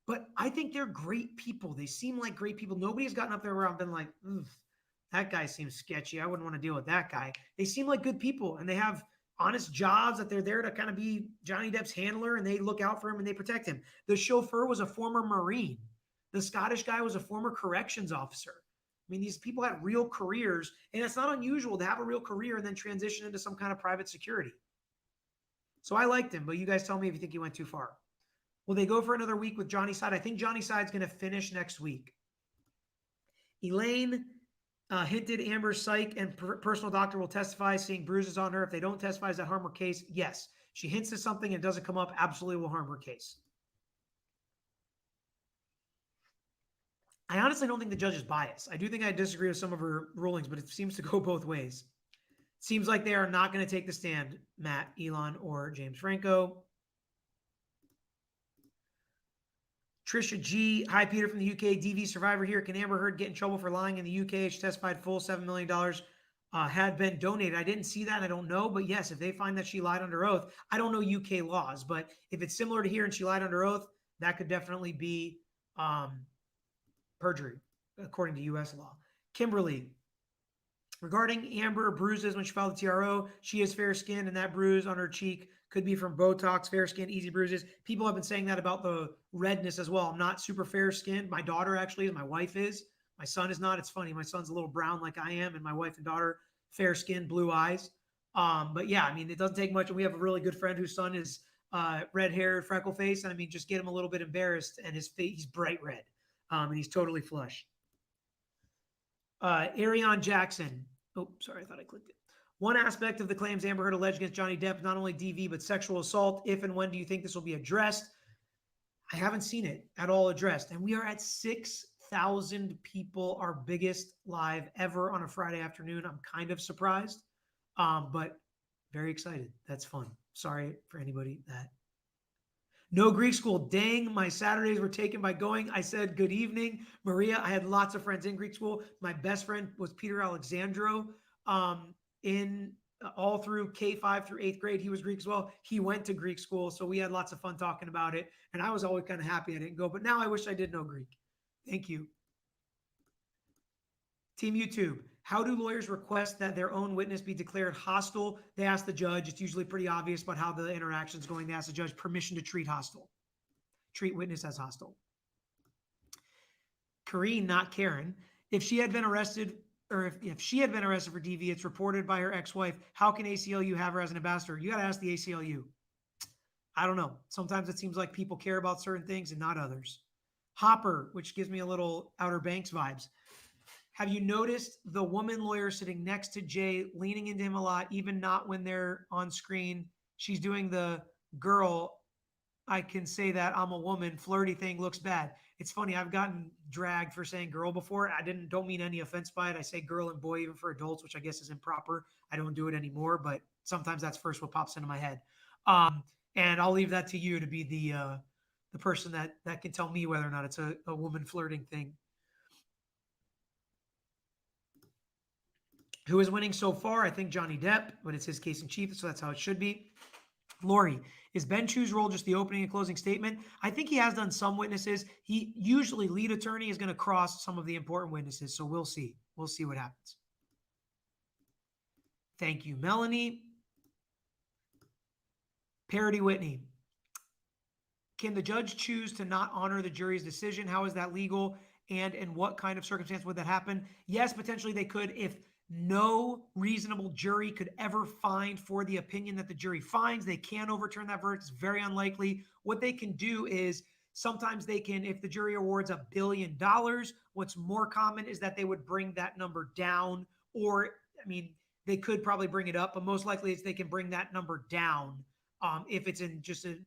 But I think they're great people. They seem like great people. Nobody's gotten up there where I've been like, that guy seems sketchy. I wouldn't want to deal with that guy. They seem like good people, and they have honest jobs that they're there to kind of be Johnny Depp's handler, and they look out for him and they protect him. The chauffeur was a former Marine. The Scottish guy was a former corrections officer. I mean, these people had real careers, and it's not unusual to have a real career and then transition into some kind of private security. So I liked him, but you guys tell me if you think he went too far. Will they go for another week with Johnny Side? I think Johnny Side's going to finish next week. Elaine hinted Amber's psych and personal doctor will testify, seeing bruises on her. If they don't testify, does that harm her case? Yes. She hints at something and it doesn't come up, absolutely will harm her case. I honestly don't think the judge is biased. I do think I disagree with some of her rulings, but it seems to go both ways. It seems like they are not going to take the stand, Matt, Elon, or James Franco. Trisha G. Hi, Peter from the UK. DV survivor here. Can Amber Heard get in trouble for lying in the UK? She testified full $7 million had been donated. I didn't see that. I don't know. But yes, if they find that she lied under oath, I don't know UK laws. But if it's similar to here and she lied under oath, that could definitely be perjury, according to U.S. law. Kimberly, regarding Amber bruises when she filed the TRO, she is fair-skinned, and that bruise on her cheek could be from Botox, fair-skinned, easy bruises. People have been saying that about the redness as well. I'm not super fair-skinned. My daughter actually is. My wife is. My son is not. It's funny. My son's a little brown like I am, and my wife and daughter, fair-skinned, blue eyes. But yeah, I mean, it doesn't take much. And we have a really good friend whose son is red-haired, freckle-faced. And I mean, just get him a little bit embarrassed, and his face, he's bright red. And he's totally flush. Arion Jackson. Oh, sorry, I thought I clicked it. One aspect of the claims Amber Heard alleged against Johnny Depp, not only DV, but sexual assault. If and when do you think this will be addressed? I haven't seen it at all addressed. And we are at 6,000 people, our biggest live ever on a Friday afternoon. I'm kind of surprised, but very excited. That's fun. Sorry for anybody that. No Greek school. Dang, my Saturdays were taken by going. I said, good evening, Maria. I had lots of friends in Greek school. My best friend was Peter Alexandro. In all through K5 through 8th grade, he was Greek as well. He went to Greek school. So we had lots of fun talking about it. And I was always kind of happy I didn't go. But now I wish I did know Greek. Thank you. Team YouTube. How do lawyers request that their own witness be declared hostile? They ask the judge. It's usually pretty obvious about how the interaction is going. They ask the judge permission to treat witness as hostile. Kareen, not Karen. If she had been arrested, or if she had been arrested for DV, it's reported by her ex-wife. How can ACLU have her as an ambassador? You got to ask the ACLU. I don't know. Sometimes it seems like people care about certain things and not others. Hopper, which gives me a little Outer Banks vibes. Have you noticed the woman lawyer sitting next to Jay leaning into him a lot, even not when they're on screen? She's doing the girl, I can say that I'm a woman, flirty thing, looks bad. It's funny, I've gotten dragged for saying girl before. Don't mean any offense by it. I say girl and boy even for adults, which I guess is improper. I don't do it anymore, but sometimes that's first what pops into my head. And I'll leave that to you to be the person that can tell me whether or not it's a woman flirting thing. Who is winning so far? I think Johnny Depp, but it's his case in chief, so that's how it should be. Lori, is Ben Chu's role just the opening and closing statement? I think he has done some witnesses. He usually, lead attorney is going to cross some of the important witnesses, so we'll see. We'll see what happens. Thank you, Melanie. Parody Whitney. Can the judge choose to not honor the jury's decision? How is that legal? And in what kind of circumstance would that happen? Yes, potentially they could if no reasonable jury could ever find for the opinion that the jury finds. They can overturn that verdict. It's very unlikely. What they can do is sometimes they can, if the jury awards $1 billion, what's more common is that they would bring that number down, or, I mean, they could probably bring it up, but most likely it's they can bring that number down if it's in just an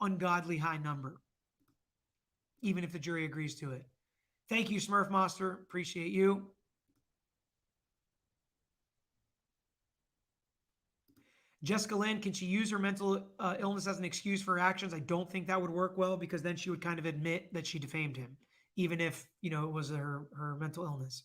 ungodly high number, even if the jury agrees to it. Thank you, Smurf Monster. Appreciate you. Jessica Lynn, can she use her mental illness as an excuse for her actions? I don't think that would work well, because then she would kind of admit that she defamed him, even if, it was her mental illness.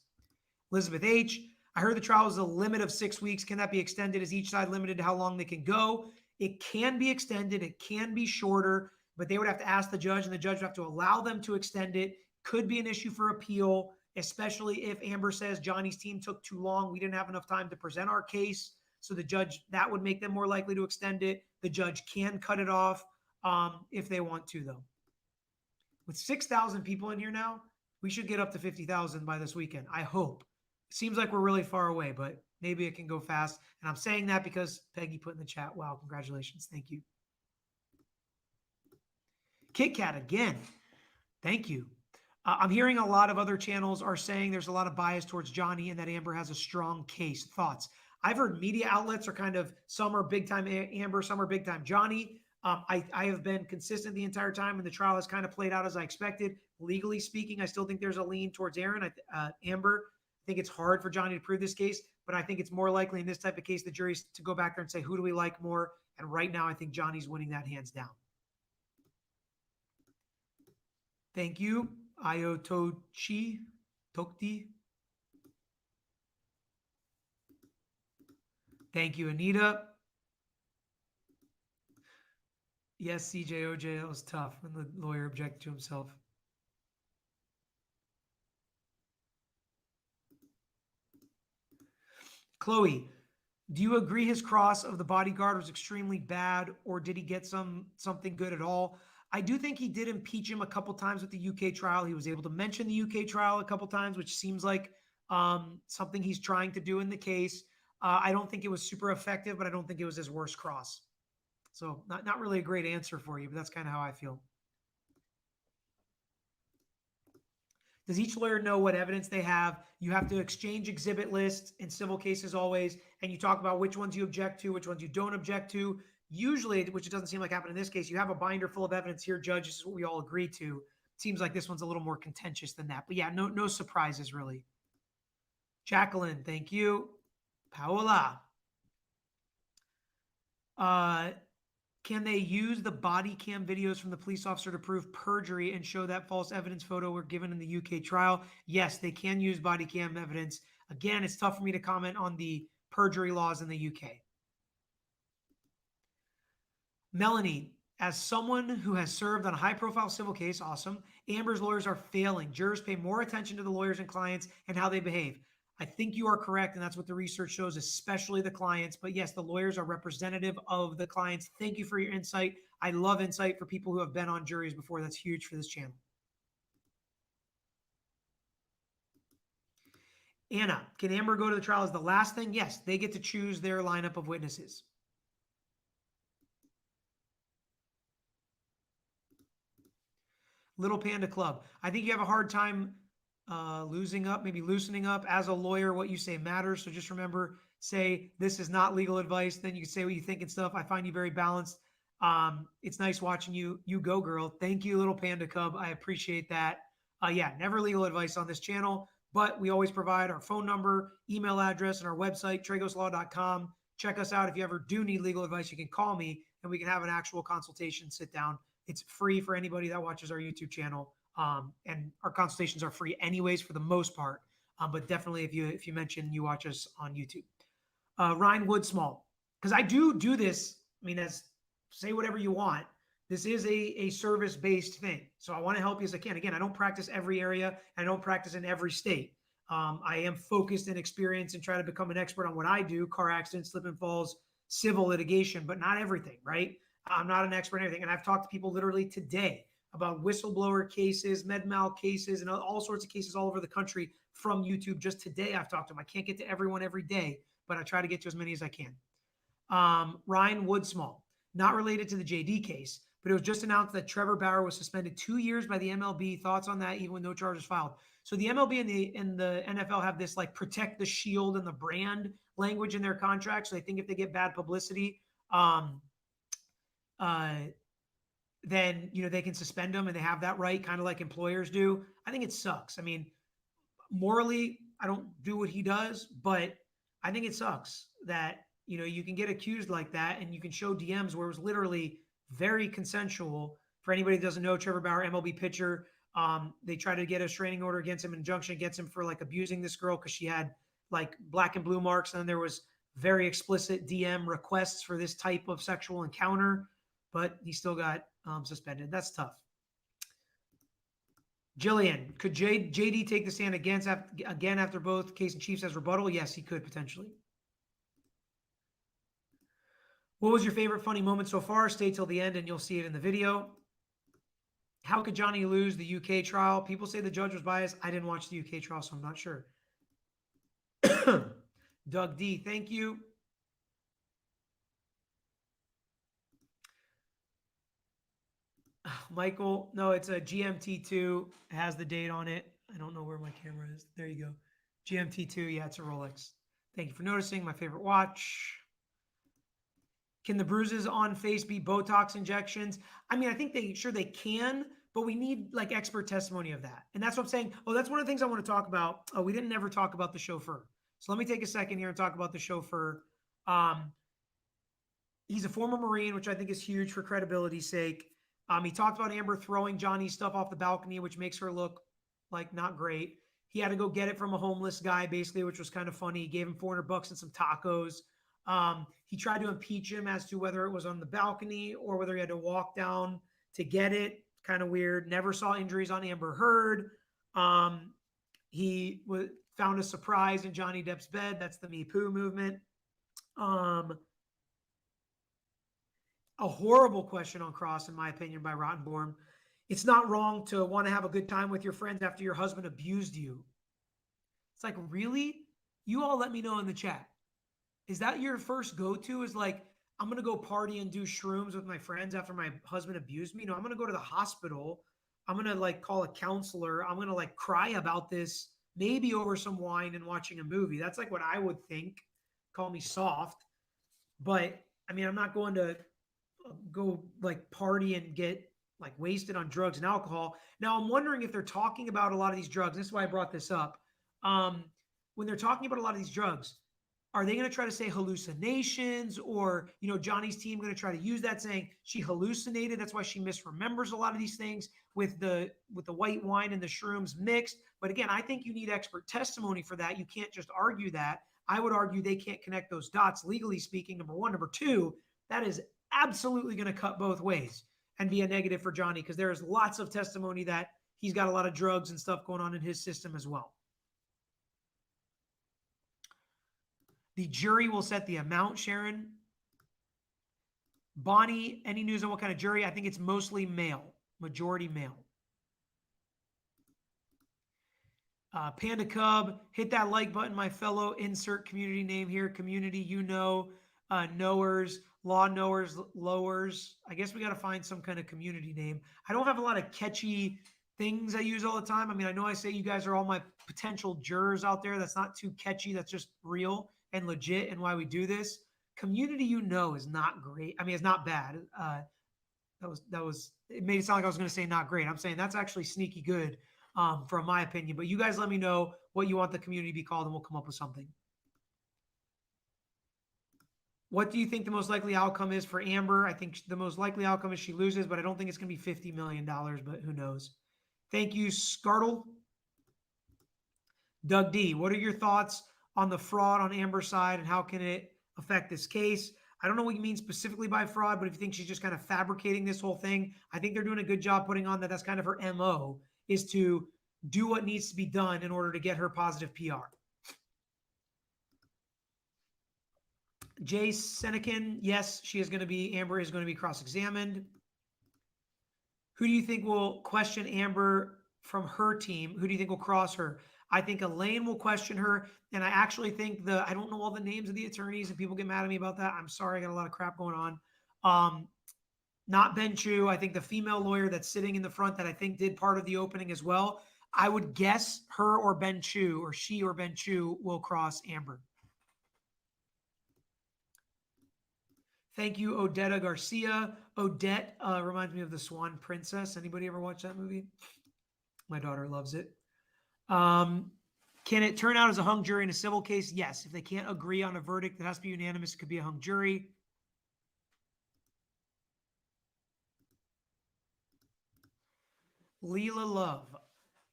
Elizabeth H., I heard the trial is a limit of 6 weeks. Can that be extended? Is each side limited to how long they can go? It can be extended. It can be shorter, but they would have to ask the judge, and the judge would have to allow them to extend it. Could be an issue for appeal, especially if Amber says Johnny's team took too long. We didn't have enough time to present our case. So the judge, that would make them more likely to extend it. The judge can cut it off if they want to, though. With 6,000 people in here now, we should get up to 50,000 by this weekend. I hope. It seems like we're really far away, but maybe it can go fast. And I'm saying that because Peggy put in the chat, wow, congratulations. Thank you. Kit Kat again. Thank you. I'm hearing a lot of other channels are saying there's a lot of bias towards Johnny and that Amber has a strong case. Thoughts? I've heard media outlets are kind of, some are big time Amber, some are big time Johnny. I have been consistent the entire time, and the trial has kind of played out as I expected. Legally speaking, I still think there's a lean towards Amber. I think it's hard for Johnny to prove this case, but I think it's more likely in this type of case, the jury's to go back there and say, who do we like more? And right now, I think Johnny's winning that hands down. Thank you. Ayotochi Tokti. Thank you, Anita. Yes, CJOJ, that was tough when the lawyer objected to himself. Chloe, do you agree his cross of the bodyguard was extremely bad, or did he get something good at all? I do think he did impeach him a couple times with the UK trial. He was able to mention the UK trial a couple times, which seems like something he's trying to do in the case. I don't think it was super effective, but I don't think it was his worst cross. So not really a great answer for you, but that's kind of how I feel. Does each lawyer know what evidence they have? You have to exchange exhibit lists in civil cases always, and you talk about which ones you object to, which ones you don't object to. Usually, which it doesn't seem like happened in this case, you have a binder full of evidence here, judge. This is what we all agree to. Seems like this one's a little more contentious than that. But yeah, no surprises really. Jacqueline, thank can Can they use the body cam videos from the police officer to prove perjury and show that false evidence photo were given in the UK trial? Yes, they can use body cam evidence. Again, it's tough for me to comment on the perjury laws in the UK. Melanie, as someone who has served on a high-profile civil case, awesome, Amber's lawyers are failing. Jurors pay more attention to the lawyers and clients and how they behave. I think you are correct, and that's what the research shows, especially the clients. But yes, the lawyers are representative of the clients. Thank you for your insight. I love insight for people who have been on juries before. That's huge for this channel. Anna, can Amber go to the trial as the last thing? Yes, they get to choose their lineup of witnesses. Little Panda Club. I think you have a hard time loosening up. As a lawyer, what you say matters. So just remember, say, this is not legal advice. Then you can say what you think and stuff. I find you very balanced. It's nice watching you. You go, girl. Thank you, Little Panda Cub. I appreciate that. Yeah, never legal advice on this channel, but we always provide our phone number, email address, and our website, tragoslaw.com. Check us out. If you ever do need legal advice, you can call me and we can have an actual consultation, sit down. It's free for anybody that watches our YouTube channel. And our consultations are free anyways for the most part. But definitely if you mention you watch us on YouTube. Ryan Woodsmall, because I do this. I mean, as say whatever you want. This is a service-based thing. So I want to help you as I can. Again, I don't practice every area. I don't practice in every state. I am focused and experienced and try to become an expert on what I do, car accidents, slip and falls, civil litigation, but not everything, right? I'm not an expert in everything. And I've talked to people literally today about whistleblower cases, med mal cases, and all sorts of cases all over the country from YouTube. Just today, I've talked to them. I can't get to everyone every day, but I try to get to as many as I can. Ryan Woodsmall, not related to the JD case, but it was just announced that Trevor Bauer was suspended 2 years by the MLB. Thoughts on that, even with no charges filed? So the MLB and the NFL have this like protect the shield and the brand language in their contract. So they think if they get bad publicity, then they can suspend them, and they have that right, kind of like employers do. I think it sucks. I mean, morally, I don't do what he does, but I think it sucks that you can get accused like that, and you can show DMs where it was literally very consensual. For anybody that doesn't know, Trevor Bauer, MLB pitcher, they tried to get a restraining order against him, an injunction against him for like abusing this girl because she had like black and blue marks, and then there was very explicit DM requests for this type of sexual encounter, but he still got suspended. That's tough. Jillian, could JD take the stand again after both case in chiefs as rebuttal? Yes, he could potentially. What was your favorite funny moment so far? Stay till the end and you'll see it in the video. How could Johnny lose the UK trial? People say the judge was biased. I didn't watch the UK trial, so I'm not sure. Doug D, thank you. Michael, no, it's a GMT2. It has the date on it. I don't know where my camera is. There you go. GMT2, yeah, it's a Rolex. Thank you for noticing. My favorite watch. Can the bruises on face be Botox injections? I mean, I think they can, but we need like expert testimony of that. And that's what I'm saying. Oh, that's one of the things I want to talk about. Oh, we didn't ever talk about the chauffeur. So let me take a second here and talk about the chauffeur. He's a former Marine, which I think is huge for credibility's sake. He talked about Amber throwing Johnny's stuff off the balcony, which makes her look like not great. He had to go get it from a homeless guy, basically, which was kind of funny. He gave him $400 and some tacos. He tried to impeach him as to whether it was on the balcony or whether he had to walk down to get it. Kind of weird. Never saw injuries on Amber Heard. He found a surprise in Johnny Depp's bed. That's the Me Poo movement. A horrible question on Cross, in my opinion, by Rottenborn. It's not wrong to want to have a good time with your friends after your husband abused you. It's like, really? You all let me know in the chat. Is that your first go-to? Is like, I'm going to go party and do shrooms with my friends after my husband abused me? No, I'm going to go to the hospital. I'm going to like call a counselor. I'm going to like cry about this, maybe over some wine and watching a movie. That's like what I would think. Call me soft. But I mean, I'm not going to go like party and get like wasted on drugs and alcohol. Now, I'm wondering if they're talking about a lot of these drugs. This is why I brought this up. When they're talking about a lot of these drugs, Are they going to try to say hallucinations, or, Johnny's team going to try to use that, saying she hallucinated, that's why she misremembers a lot of these things with the white wine and the shrooms mixed? But again, I think you need expert testimony for that. You can't just argue that. I would argue they can't connect those dots, legally speaking, number one. Number two, that is absolutely going to cut both ways and be a negative for Johnny, because there is lots of testimony that he's got a lot of drugs and stuff going on in his system as well. The jury will set the amount, Sharon. Bonnie, any news on what kind of jury? I think it's mostly male, majority male. Panda Cub, hit that like button, my fellow. Insert community name here. Community, knowers, law knowers, lowers. I guess we got to find some kind of community name. I don't have a lot of catchy things I use all the time. I mean, I know I say you guys are all my potential jurors out there. That's not too catchy. That's just real and legit, and why we do this. Community, is not great. I mean, it's not bad. That was it made it sound like I was going to say not great. I'm saying that's actually sneaky good, from my opinion. But you guys let me know what you want the community to be called, and we'll come up with something. What do you think the most likely outcome is for Amber? I think the most likely outcome is she loses, but I don't think it's going to be $50 million, but who knows? Thank you, Scartle. Doug D, what are your thoughts on the fraud on Amber's side, and how can it affect this case? I don't know what you mean specifically by fraud, but if you think she's just kind of fabricating this whole thing, I think they're doing a good job putting on that. That's kind of her MO, is to do what needs to be done in order to get her positive PR. Jay Senekin, yes, Amber is going to be cross-examined. Who do you think will question Amber from her team? Who do you think will cross her? I think Elaine will question her. And I actually think I don't know all the names of the attorneys, and people get mad at me about that. I'm sorry. I got a lot of crap going on. Not Ben Chu. I think the female lawyer that's sitting in the front, that I think did part of the opening as well, I would guess her or Ben Chu, or she or Ben Chu, will cross Amber. Thank you, Odetta Garcia. Odette reminds me of the Swan Princess. Anybody ever watch that movie? My daughter loves it. Can it turn out as a hung jury in a civil case? Yes. If they can't agree on a verdict, it has to be unanimous. It could be a hung jury. Leela Love.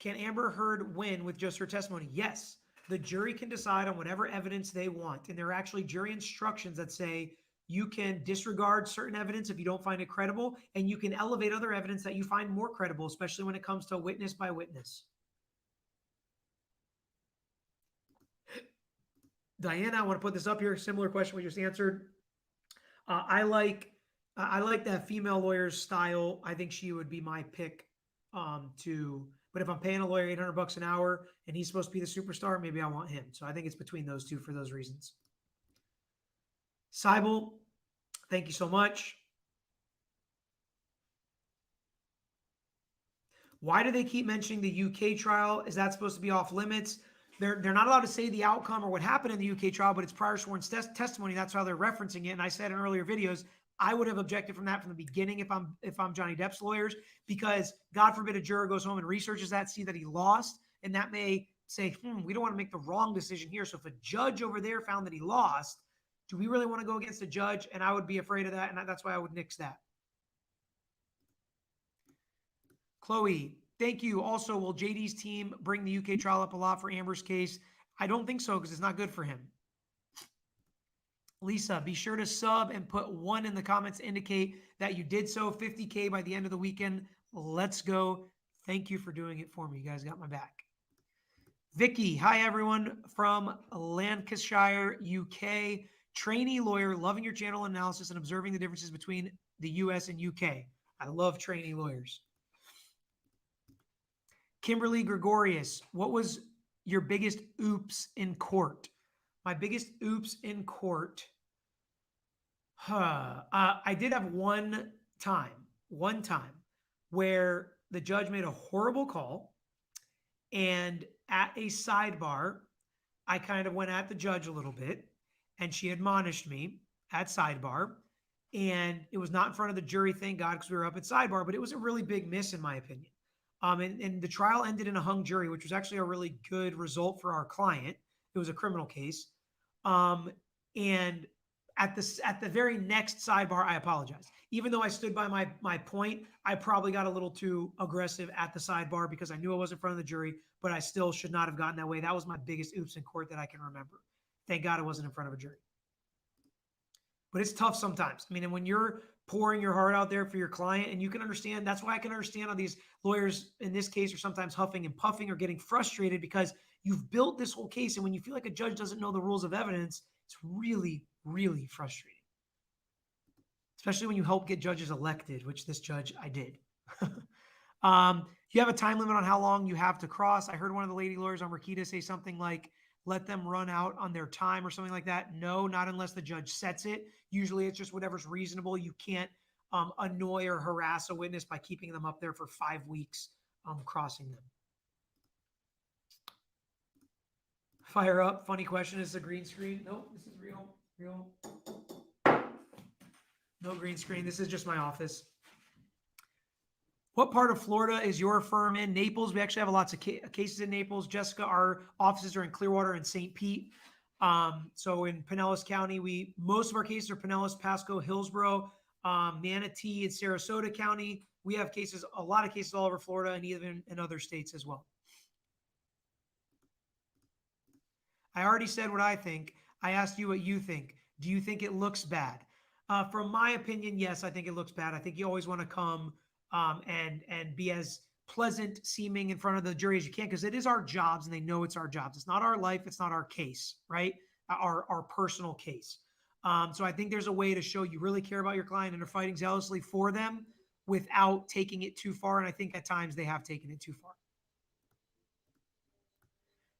Can Amber Heard win with just her testimony? Yes. The jury can decide on whatever evidence they want. And there are actually jury instructions that say you can disregard certain evidence if you don't find it credible, and you can elevate other evidence that you find more credible, especially when it comes to witness by witness. Diana, I want to put this up here. Similar question we just answered. I like that female lawyer's style. I think she would be my pick but if I'm paying a lawyer $800 an hour and he's supposed to be the superstar, maybe I want him. So I think it's between those two for those reasons. Seibel, thank you so much. Why do they keep mentioning the UK trial? Is that supposed to be off limits? They're not allowed to say the outcome or what happened in the UK trial, but it's prior sworn testimony. That's how they're referencing it. And I said in earlier videos, I would have objected from that from the beginning if I'm Johnny Depp's lawyers, because God forbid a juror goes home and researches that, see that he lost, and that may say, we don't want to make the wrong decision here. So if a judge over there found that he lost, do we really want to go against a judge? And I would be afraid of that, and that's why I would nix that. Chloe, thank you. Also, will JD's team bring the UK trial up a lot for Amber's case? I don't think so, because it's not good for him. Lisa, be sure to sub and put 1 in the comments to indicate that you did so. 50K by the end of the weekend. Let's go. Thank you for doing it for me. You guys got my back. Vicky, hi everyone from Lancashire, UK. Trainee lawyer, loving your channel analysis and observing the differences between the US and UK. I love trainee lawyers. Kimberly Gregorius, what was your biggest oops in court? My biggest oops in court. I did have one time where the judge made a horrible call, and at a sidebar, I kind of went at the judge a little bit, and she admonished me at sidebar, and it was not in front of the jury, thank God, because we were up at sidebar, but it was a really big miss in my opinion. And the trial ended in a hung jury, which was actually a really good result for our client. It was a criminal case. And at the very next sidebar, I apologize. Even though I stood by my point, I probably got a little too aggressive at the sidebar because I knew I was in front of the jury, but I still should not have gotten that way. That was my biggest oops in court that I can remember. Thank God I wasn't in front of a jury. But it's tough sometimes. I mean, and when you're pouring your heart out there for your client, and you can understand, that's why I can understand how these lawyers in this case are sometimes huffing and puffing or getting frustrated because you've built this whole case. And when you feel like a judge doesn't know the rules of evidence, it's really, really frustrating. Especially when you help get judges elected, which this judge I did. You have a time limit on how long you have to cross. I heard one of the lady lawyers on Rakita say something like, let them run out on their time or something like that. No, not unless the judge sets it. Usually it's just whatever's reasonable. You can't annoy or harass a witness by keeping them up there for 5 weeks crossing them. Fire up. Funny question. Is this a green screen? Nope, this is real. No green screen. This is just my office. What part of Florida is your firm in? Naples. We actually have lots of cases in Naples. Jessica, our offices are in Clearwater and St. Pete. So in Pinellas County, most of our cases are Pinellas, Pasco, Hillsborough, Manatee, and Sarasota County. We have cases, a lot of cases all over Florida and even in other states as well. I already said what I think. I asked you what you think. Do you think it looks bad? From my opinion, yes, I think it looks bad. I think you always want to come and be as pleasant seeming in front of the jury as you can, because it is our jobs and they know it's our jobs. It's not our life. It's not our case, right? Our personal case. So I think there's a way to show you really care about your client and are fighting zealously for them without taking it too far. And I think at times they have taken it too far.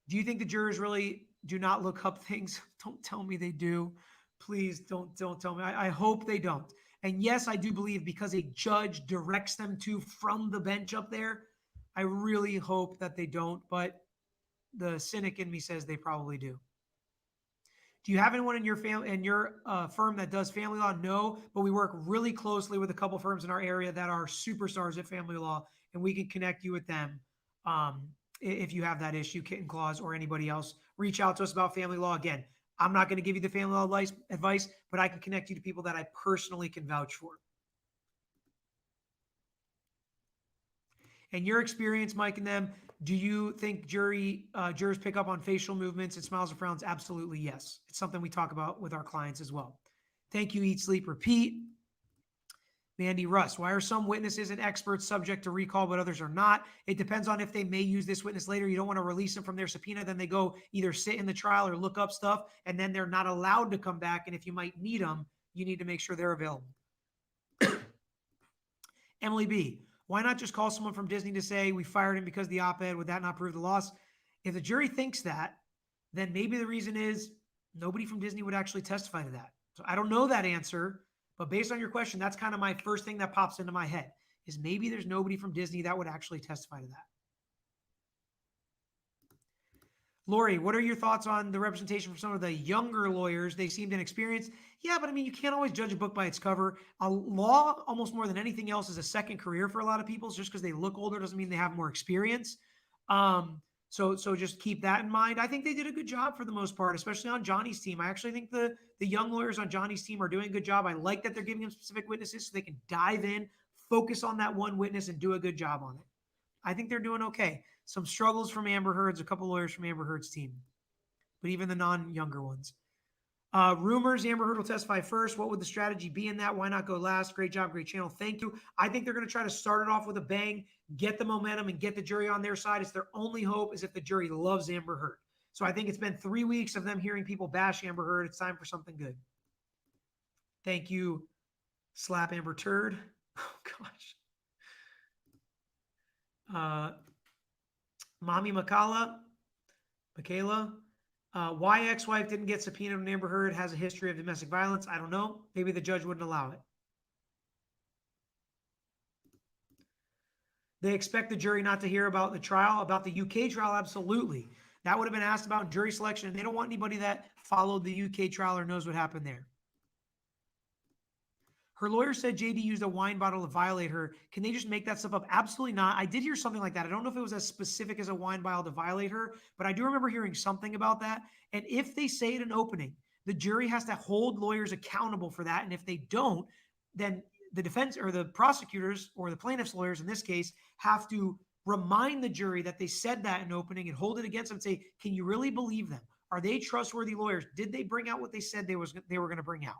Do you think the jurors really do not look up things? Don't tell me they do. Please don't tell me. I hope they don't. And yes, I do believe because a judge directs them to from the bench up there, I really hope that they don't. But the cynic in me says they probably do. Do you have anyone in your family and your firm that does family law? No, but we work really closely with a couple firms in our area that are superstars at family law, and we can connect you with them. If you have that issue, Kitten Claws or anybody else, reach out to us about family law. Again, I'm not going to give you the family law advice, but I can connect you to people that I personally can vouch for. In your experience, Mike and them, do you think jurors pick up on facial movements and smiles or frowns? Absolutely, yes. It's something we talk about with our clients as well. Thank you, Eat, Sleep, Repeat. Mandy Russ, why are some witnesses and experts subject to recall, but others are not? It depends on if they may use this witness later. You don't want to release them from their subpoena. Then they go either sit in the trial or look up stuff, and then they're not allowed to come back. And if you might need them, you need to make sure they're available. Emily B, why not just call someone from Disney to say we fired him because of the op-ed? Would that not prove the loss? If the jury thinks that, then maybe the reason is nobody from Disney would actually testify to that. So I don't know that answer. But based on your question, that's kind of my first thing that pops into my head is maybe there's nobody from Disney that would actually testify to that. Lori, what are your thoughts on the representation from some of the younger lawyers? They seemed inexperienced. Yeah, but I mean, you can't always judge a book by its cover. A law, almost more than anything else, is a second career for a lot of people. Just because they look older doesn't mean they have more experience. So just keep that in mind. I think they did a good job for the most part, especially on Johnny's team. I actually think the young lawyers on Johnny's team are doing a good job. I like that they're giving them specific witnesses so they can dive in, focus on that one witness, and do a good job on it. I think they're doing okay. Some struggles from Amber Heard's, a couple lawyers from Amber Heard's team, but even the non-younger ones. Rumors, Amber Heard will testify first. What would the strategy be in that? Why not go last? Great job, great channel. Thank you. I think they're going to try to start it off with a bang, get the momentum, and get the jury on their side. It's their only hope is if the jury loves Amber Heard. So I think it's been 3 weeks of them hearing people bash Amber Heard. It's time for something good. Thank you, Slap Amber Turd. Oh, gosh. Mommy Michaela. Why ex-wife didn't get subpoenaed when Amber Heard has a history of domestic violence? I don't know. Maybe the judge wouldn't allow it. They expect the jury not to hear about the trial, about the UK trial? Absolutely. That would have been asked about in jury selection, and they don't want anybody that followed the UK trial or knows what happened there. Her lawyer said JD used a wine bottle to violate her. Can they just make that stuff up? Absolutely not. I did hear something like that. I don't know if it was as specific as a wine bottle to violate her, but I do remember hearing something about that. And if they say it in opening, the jury has to hold lawyers accountable for that. And if they don't, then the defense or the prosecutors or the plaintiff's lawyers in this case have to remind the jury that they said that in opening and hold it against them and say, can you really believe them? Are they trustworthy lawyers? Did they bring out what they said they were going to bring out?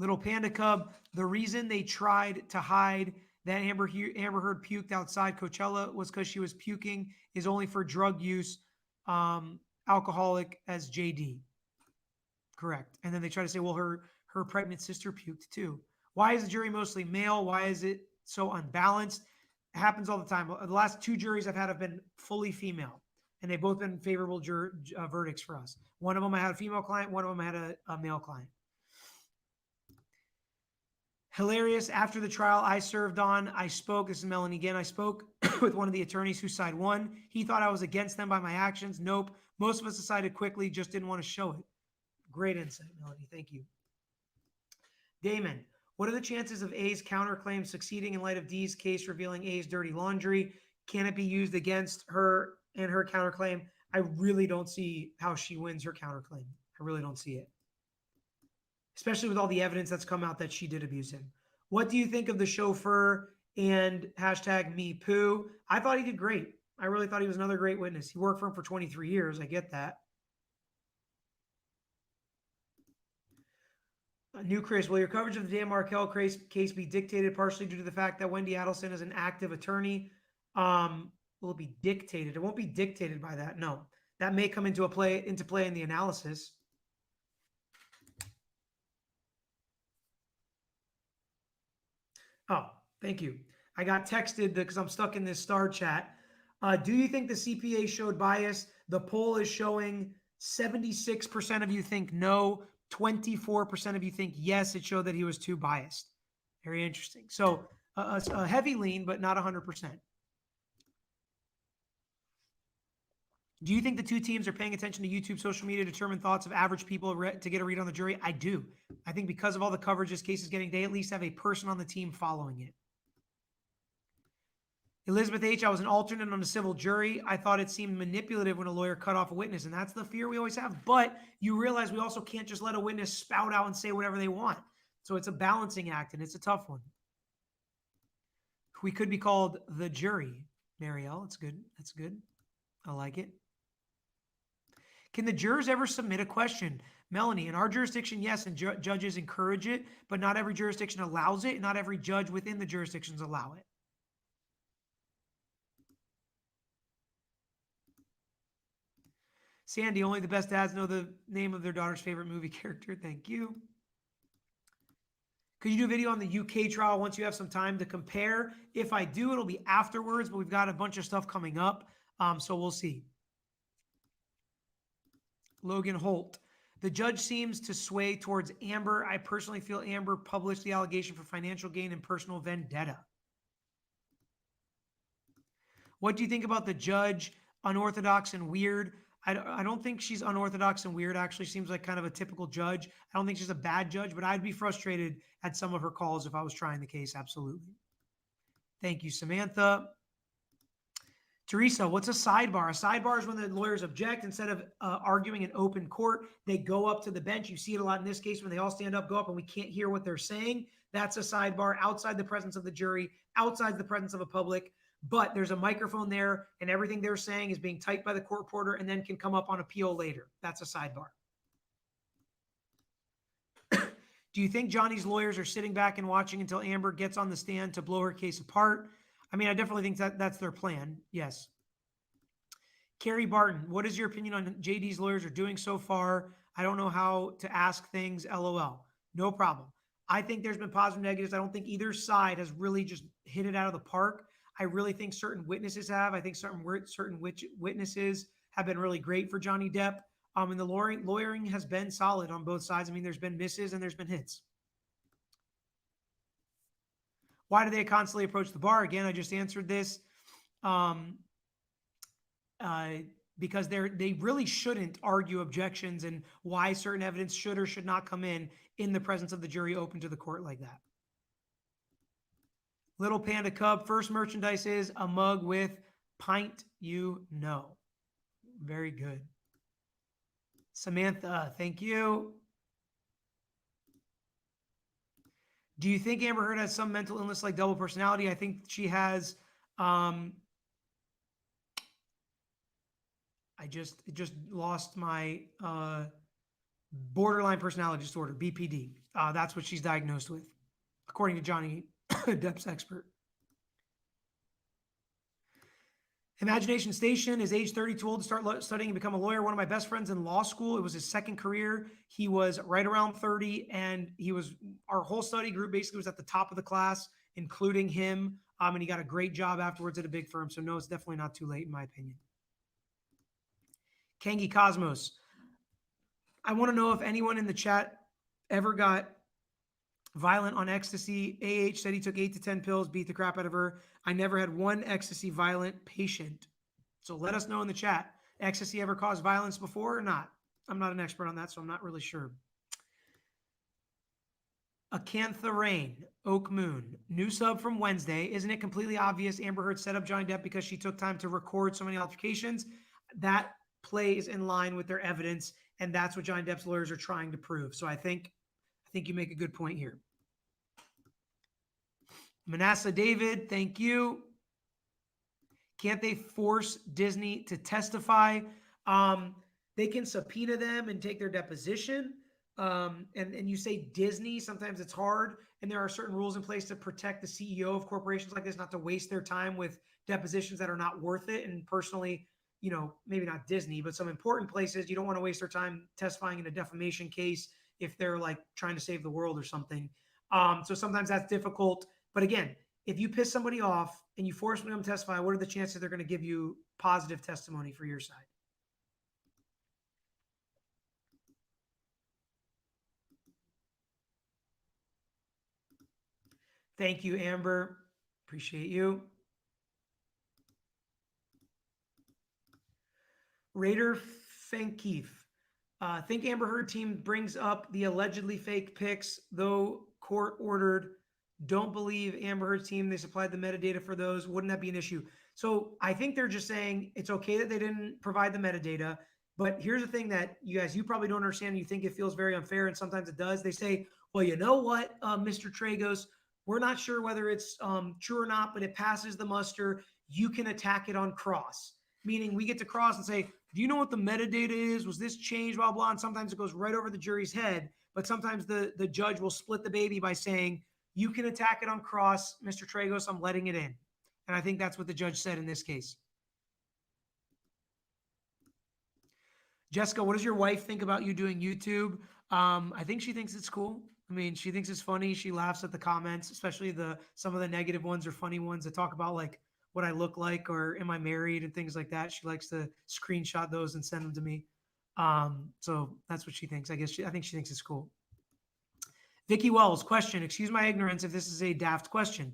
Little Panda Cub, the reason they tried to hide that Amber Heard puked outside Coachella was because she was puking is only for drug use, alcoholic as JD. Correct. And then they try to say, well, her pregnant sister puked too. Why is the jury mostly male? Why is it so unbalanced? It happens all the time. The last 2 juries I've had have been fully female, and they've both been favorable verdicts for us. One of them I had a female client. One of them I had a male client. Hilarious. After the trial I served on, I spoke. This is Melanie again. I spoke with one of the attorneys whose side won. He thought I was against them by my actions. Nope. Most of us decided quickly, just didn't want to show it. Great insight, Melanie. Thank you. Damon, what are the chances of A's counterclaim succeeding in light of D's case revealing A's dirty laundry? Can it be used against her and her counterclaim? I really don't see how she wins her counterclaim. I really don't see it. Especially with all the evidence that's come out that she did abuse him. What do you think of the chauffeur and #MePoo? I thought he did great. I really thought he was another great witness. He worked for him for 23 years. I get that. New Chris, will your coverage of the Dan Markel case be dictated partially due to the fact that Wendy Adelson is an active attorney? Will it be dictated? It won't be dictated by that. No, that may come into play in the analysis. Oh, thank you. I got texted because I'm stuck in this star chat. Do you think the CPA showed bias? The poll is showing 76% of you think no, 24% of you think yes. It showed that he was too biased. Very interesting. So a heavy lean, but not 100%. Do you think the 2 teams are paying attention to YouTube social media to determine thoughts of average people to get a read on the jury? I do. I think because of all the coverage this case is getting, they at least have a person on the team following it. Elizabeth H., I was an alternate on a civil jury. I thought it seemed manipulative when a lawyer cut off a witness, and that's the fear we always have. But you realize we also can't just let a witness spout out and say whatever they want. So it's a balancing act, and it's a tough one. We could be called the jury, Marielle. That's good. That's good. I like it. Can the jurors ever submit a question? Melanie, in our jurisdiction, yes, and judges encourage it, but not every jurisdiction allows it, and not every judge within the jurisdictions allow it. Sandy, only the best dads know the name of their daughter's favorite movie character. Thank you. Could you do a video on the UK trial once you have some time to compare? If I do, it'll be afterwards, but we've got a bunch of stuff coming up, so we'll see. Logan Holt. The judge seems to sway towards Amber. I personally feel Amber published the allegation for financial gain and personal vendetta. What do you think about the judge? Unorthodox and weird. I don't think she's unorthodox and weird. Actually, seems like kind of a typical judge. I don't think she's a bad judge, but I'd be frustrated at some of her calls if I was trying the case. Absolutely. Thank you, Samantha. Teresa, what's a sidebar? A sidebar is when the lawyers object. Instead of arguing in open court, they go up to the bench. You see it a lot in this case when they all stand up, go up, and we can't hear what they're saying. That's a sidebar outside the presence of the jury, outside the presence of a public. But there's a microphone there, and everything they're saying is being typed by the court reporter and then can come up on appeal later. That's a sidebar. Do you think Johnny's lawyers are sitting back and watching until Amber gets on the stand to blow her case apart? I mean, I definitely think that's their plan. Yes. Carrie Barton, what is your opinion on JD's lawyers are doing so far? I don't know how to ask things. LOL. No problem. I think there's been positive negatives. I don't think either side has really just hit it out of the park. I really think certain witnesses have. I think certain witnesses have been really great for Johnny Depp. And the lawyering has been solid on both sides. I mean, there's been misses and there's been hits. Why do they constantly approach the bar? Again, I just answered this. because they really shouldn't argue objections and why certain evidence should or should not come in the presence of the jury open to the court like that. Little Panda Cub, first merchandise is a mug with pint you know. Very good. Samantha, thank you. Do you think Amber Heard has some mental illness like double personality? I think she has. I just lost my borderline personality disorder, BPD. That's what she's diagnosed with, according to Johnny Depp's expert. Imagination Station is age 30, too old to start studying and become a lawyer. One of my best friends in law school, it was his second career. He was right around 30, and our whole study group basically was at the top of the class, including him. And he got a great job afterwards at a big firm. So no, it's definitely not too late in my opinion. Kangi Cosmos. I want to know if anyone in the chat ever got violent on ecstasy. AH said he took 8 to 10 pills, beat the crap out of her. I never had one ecstasy violent patient. So let us know in the chat. Ecstasy ever caused violence before or not? I'm not an expert on that, so I'm not really sure. Acantha Rain, Oak Moon, new sub from Wednesday. Isn't it completely obvious Amber Heard set up Johnny Depp because she took time to record so many altercations? That plays in line with their evidence, and that's what Johnny Depp's lawyers are trying to prove. So I think you make a good point here. Manasseh David, thank you. Can't they force Disney to testify? They can subpoena them and take their deposition. And you say Disney, sometimes it's hard. And there are certain rules in place to protect the CEO of corporations like this, not to waste their time with depositions that are not worth it. And personally, maybe not Disney, but some important places, you don't want to waste their time testifying in a defamation case if they're like trying to save the world or something. So sometimes that's difficult. But again, if you piss somebody off and you force them to testify, what are the chances they're going to give you positive testimony for your side? Thank you, Amber. Appreciate you. Raider Fankeef. Think Amber Heard team brings up the allegedly fake pics, though court ordered. Don't believe Amber Heard's team. They supplied the metadata for those. Wouldn't that be an issue? So I think they're just saying it's okay that they didn't provide the metadata. But here's the thing that you probably don't understand. You think it feels very unfair, and sometimes it does. They say, well, you know what, Mr. Tragos, we're not sure whether it's true or not, but it passes the muster. You can attack it on cross. Meaning we get to cross and say, do you know what the metadata is? Was this changed, blah, blah? And sometimes it goes right over the jury's head. But sometimes the judge will split the baby by saying, you can attack it on cross, Mr. Tragos, I'm letting it in. And I think that's what the judge said in this case. Jessica, what does your wife think about you doing YouTube? I think she thinks it's cool. I mean, she thinks it's funny. She laughs at the comments, especially some of the negative ones or funny ones that talk about like what I look like or am I married and things like that. She likes to screenshot those and send them to me. So that's what she thinks. I think she thinks it's cool. Vicky Wells, question, excuse my ignorance if this is a daft question,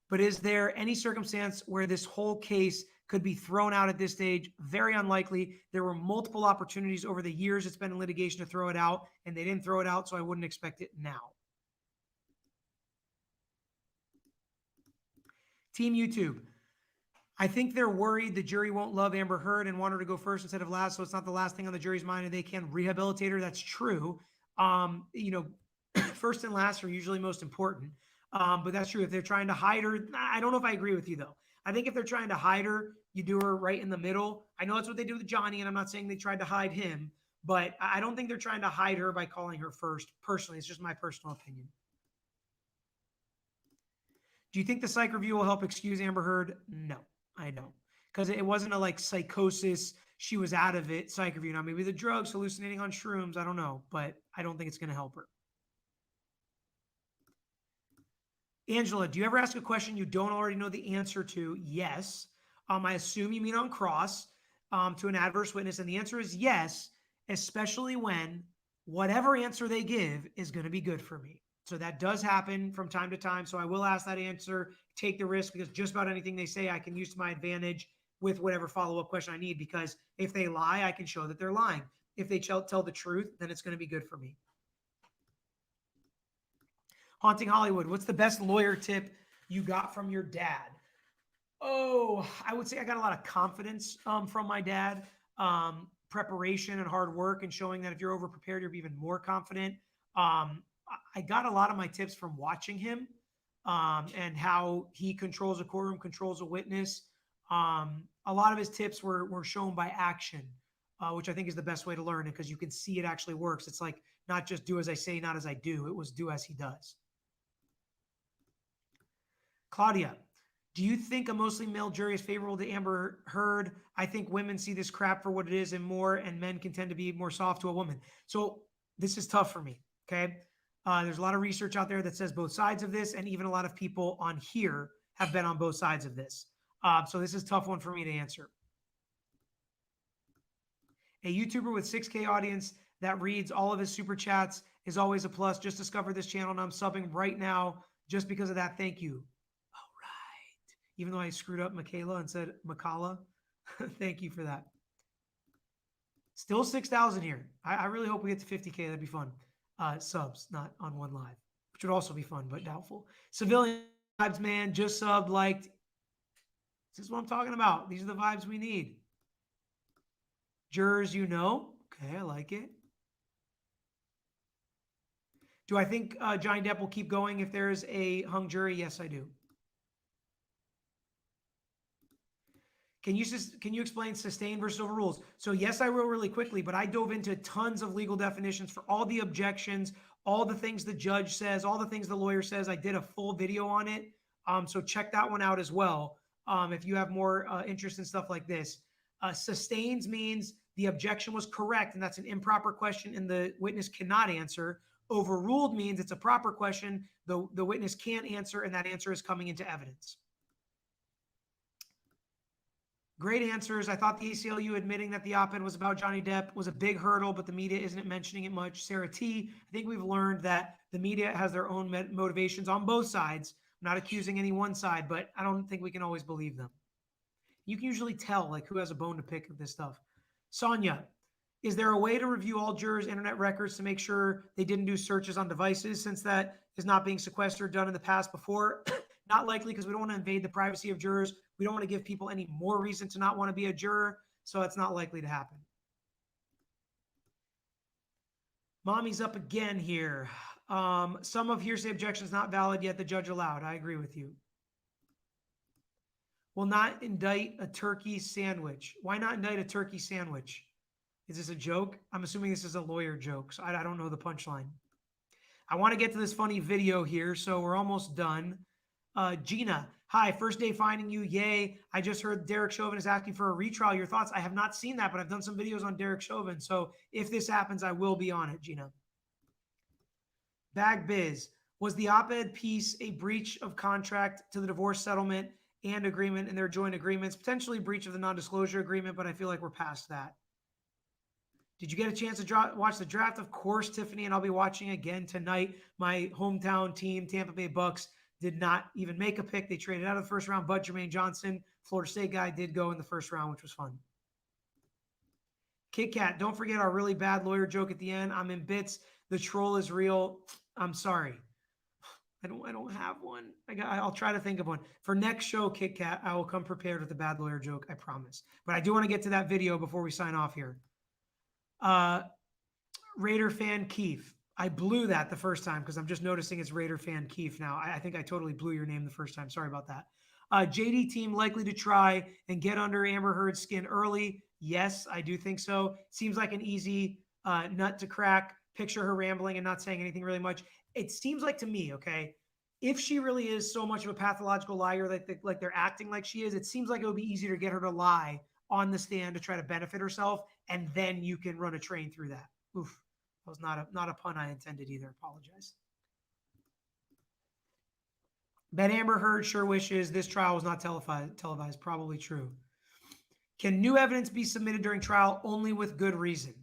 but is there any circumstance where this whole case could be thrown out at this stage? Very unlikely. There were multiple opportunities over the years it's been in litigation to throw it out, and they didn't throw it out, so I wouldn't expect it now. Team YouTube. I think they're worried the jury won't love Amber Heard and want her to go first instead of last, so it's not the last thing on the jury's mind, and they can rehabilitate her. That's true. First and last are usually most important, but that's true. If they're trying to hide her, I don't know if I agree with you, though. I think if they're trying to hide her, you do her right in the middle. I know that's what they do with Johnny, and I'm not saying they tried to hide him, but I don't think they're trying to hide her by calling her first. Personally, it's just my personal opinion. Do you think the psych review will help excuse Amber Heard? No, I don't. Because it wasn't a psychosis, she was out of it psych review. Now, maybe the drugs, hallucinating on shrooms, I don't know, but I don't think it's going to help her. Angela, do you ever ask a question you don't already know the answer to? Yes. I assume you mean on cross to an adverse witness. And the answer is yes, especially when whatever answer they give is going to be good for me. So that does happen from time to time. So I will ask that answer, take the risk, because just about anything they say I can use to my advantage. with whatever follow-up question I need, because if they lie, I can show that they're lying. If they tell the truth, then it's going to be good for me. Haunting Hollywood, what's the best lawyer tip you got from your dad? Oh, I would say I got a lot of confidence from my dad. Preparation and hard work, and showing that if you're over-prepared, you're even more confident. I got a lot of my tips from watching him, and how he controls a courtroom, controls a witness. A lot of his tips were shown by action, which I think is the best way to learn it, because you can see it actually works. It's like not just do as I say, not as I do. It was do as he does. Claudia, do you think a mostly male jury is favorable to Amber Heard? I think women see this crap for what it is and more, and men can tend to be more soft to a woman. So this is tough for me, okay? There's a lot of research out there that says both sides of this, and even a lot of people on here have been on both sides of this. So this is a tough one for me to answer. A YouTuber with 6K audience that reads all of his super chats is always a plus. Just discovered this channel and I'm subbing right now just because of that. Thank you. All right. Even though I screwed up Michaela and said Makala, thank you for that. Still 6,000 here. I really hope we get to 50K. That'd be fun. Subs, not on one live, which would also be fun, but doubtful. Civilian vibes, man. Just subbed, liked. This is what I'm talking about. These are the vibes we need. Jurors, you know. Okay, I like it. Do I think Johnny Depp will keep going if there's a hung jury? Yes, I do. Can you explain sustain versus overrules? So yes, I will really quickly, but I dove into tons of legal definitions for all the objections, all the things the judge says, all the things the lawyer says. I did a full video on it. So check that one out as well. If you have more interest in stuff like this. Sustains means the objection was correct, and that's an improper question and the witness cannot answer. Overruled means it's a proper question, the witness can't answer, and that answer is coming into evidence. Great answers. I thought the ACLU admitting that the op-ed was about Johnny Depp was a big hurdle, but the media isn't mentioning it much. Sarah T, I think we've learned that the media has their own motivations on both sides. I'm not accusing any one side, but I don't think we can always believe them. You can usually tell like who has a bone to pick with this stuff. Sonia, is there a way to review all jurors' internet records to make sure they didn't do searches on devices, since that is not being sequestered done in the past before? Not likely, because we don't want to invade the privacy of jurors. We don't want to give people any more reason to not want to be a juror, so it's not likely to happen. Mommy's up again here. Some of hearsay objections not valid, yet the judge allowed. I agree with you. Will not indict a turkey sandwich. Why not indict a turkey sandwich? Is this a joke? I'm assuming this is a lawyer joke, so I don't know the punchline. I want to get to this funny video here, so we're almost done. Gina, hi, first day finding you, yay. I just heard Derek Chauvin is asking for a retrial. Your thoughts? I have not seen that, but I've done some videos on Derek Chauvin, so if this happens, I will be on it, Gina. Bag Biz, was the op-ed piece a breach of contract to the divorce settlement and agreement and their joint agreements? Potentially breach of the non-disclosure agreement, but I feel like we're past that. Did you get a chance to watch the draft? Of course, Tiffany, and I'll be watching again tonight. My hometown team, Tampa Bay Bucks, did not even make a pick. They traded out of the first round, but Jermaine Johnson, Florida State guy, did go in the first round, which was fun. Kit Kat, don't forget our really bad lawyer joke at the end. I'm in bits. The troll is real. I'm sorry. I don't have one. I'll try to think of one. For next show, Kit Kat, I will come prepared with a bad lawyer joke, I promise. But I do want to get to that video before we sign off here. Raider fan Keith. I blew that the first time because I'm just noticing it's Raider fan Keith now. I think I totally blew your name the first time. Sorry about that. JD team likely to try and get under Amber Heard's skin early. Yes, I do think so. Seems like an easy nut to crack. Picture her rambling and not saying anything really much. It seems like to me, okay, if she really is so much of a pathological liar like they're acting like she is, it seems like it would be easier to get her to lie on the stand to try to benefit herself, and then you can run a train through that. Oof, that was not a pun I intended either. Apologize. Bet Amber Heard sure wishes this trial was not televised. Probably true. Can new evidence be submitted during trial only with good reason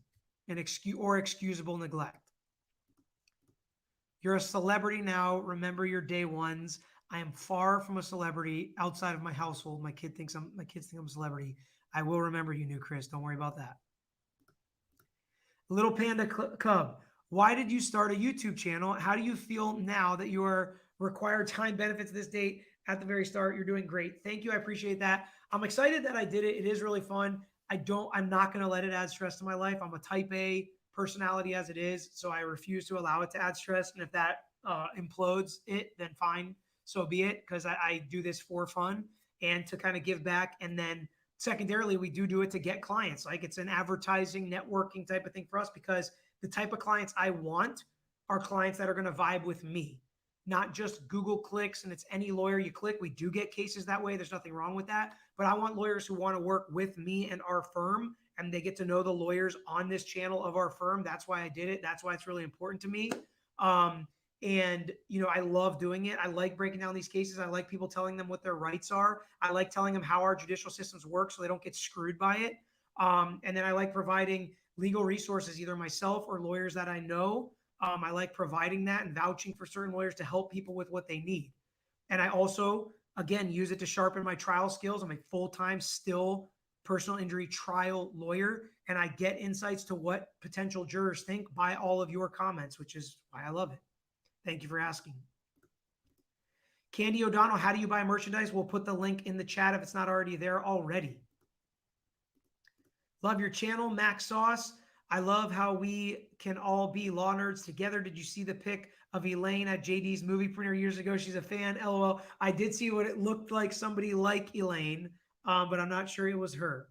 and excusable neglect? You're a celebrity now. Remember your day ones. I am far from a celebrity outside of my household. My kids think I'm a celebrity. I will remember you, new Chris. Don't worry about that. Little Panda Cub, why did you start a YouTube channel? How do you feel now that you are required time benefits this date at the very start? You're doing great. Thank you. I appreciate that. I'm excited that I did it. It is really fun. I'm not going to let it add stress to my life. I'm a type A personality as it is, so I refuse to allow it to add stress. And if that implodes it, then fine, so be it, because I do this for fun and to kind of give back. And then secondarily, we do it to get clients. Like, it's an advertising, networking type of thing for us, because the type of clients I want are clients that are going to vibe with me, not just Google clicks and it's any lawyer you click. We do get cases that way. There's nothing wrong with that. But I want lawyers who want to work with me and our firm, and they get to know the lawyers on this channel of our firm. That's why I did it. That's why it's really important to me. And, I love doing it. I like breaking down these cases. I like people telling them what their rights are. I like telling them how our judicial systems work so they don't get screwed by it. And then I like providing legal resources, either myself or lawyers that I know. I like providing that and vouching for certain lawyers to help people with what they need. And I also, again, use it to sharpen my trial skills. I'm a full-time still personal injury trial lawyer, and I get insights to what potential jurors think by all of your comments, which is why I love it. Thank you for asking. Candy O'Donnell, how do you buy merchandise? We'll put the link in the chat if it's not already there already. Love your channel, Max Sauce. I love how we can all be law nerds together. Did you see the pic of Elaine at JD's movie premiere years ago? She's a fan, LOL. I did see what it looked like, somebody like Elaine, but I'm not sure it was her.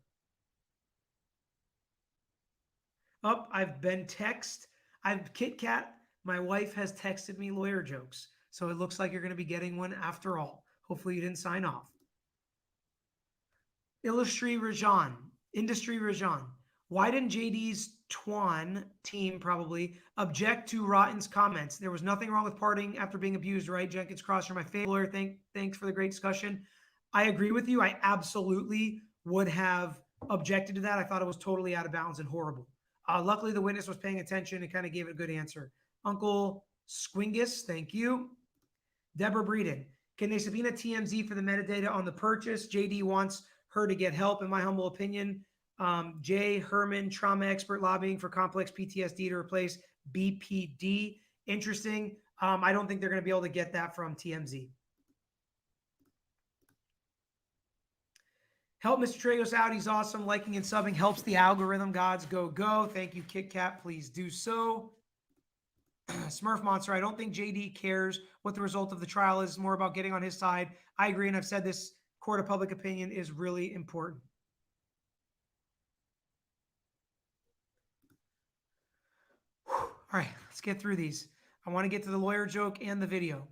I've been Kit Kat. My wife has texted me lawyer jokes. So it looks like you're going to be getting one after all. Hopefully you didn't sign off. Industry Rajan. Why didn't JD's Twan team probably object to Rotten's comments? There was nothing wrong with partying after being abused, right? Jenkins Cross, you're my favorite lawyer. Thanks for the great discussion. I agree with you. I absolutely would have objected to that. I thought it was totally out of bounds and horrible. Luckily, the witness was paying attention and kind of gave it a good answer. Uncle Squingus, thank you. Deborah Breeden, can they subpoena TMZ for the metadata on the purchase? JD wants her to get help, in my humble opinion. Jay Herman, trauma expert, lobbying for complex PTSD to replace BPD. Interesting. I don't think they're going to be able to get that from TMZ. Help Mr. Tragos out. He's awesome. Liking and subbing helps the algorithm. Gods go, go. Thank you, Kit Kat. Please do so. Smurf Monster, I don't think JD cares what the result of the trial is. It's more about getting on his side. I agree, and I've said this, court of public opinion is really important. All right, let's get through these. I want to get to the lawyer joke and the video.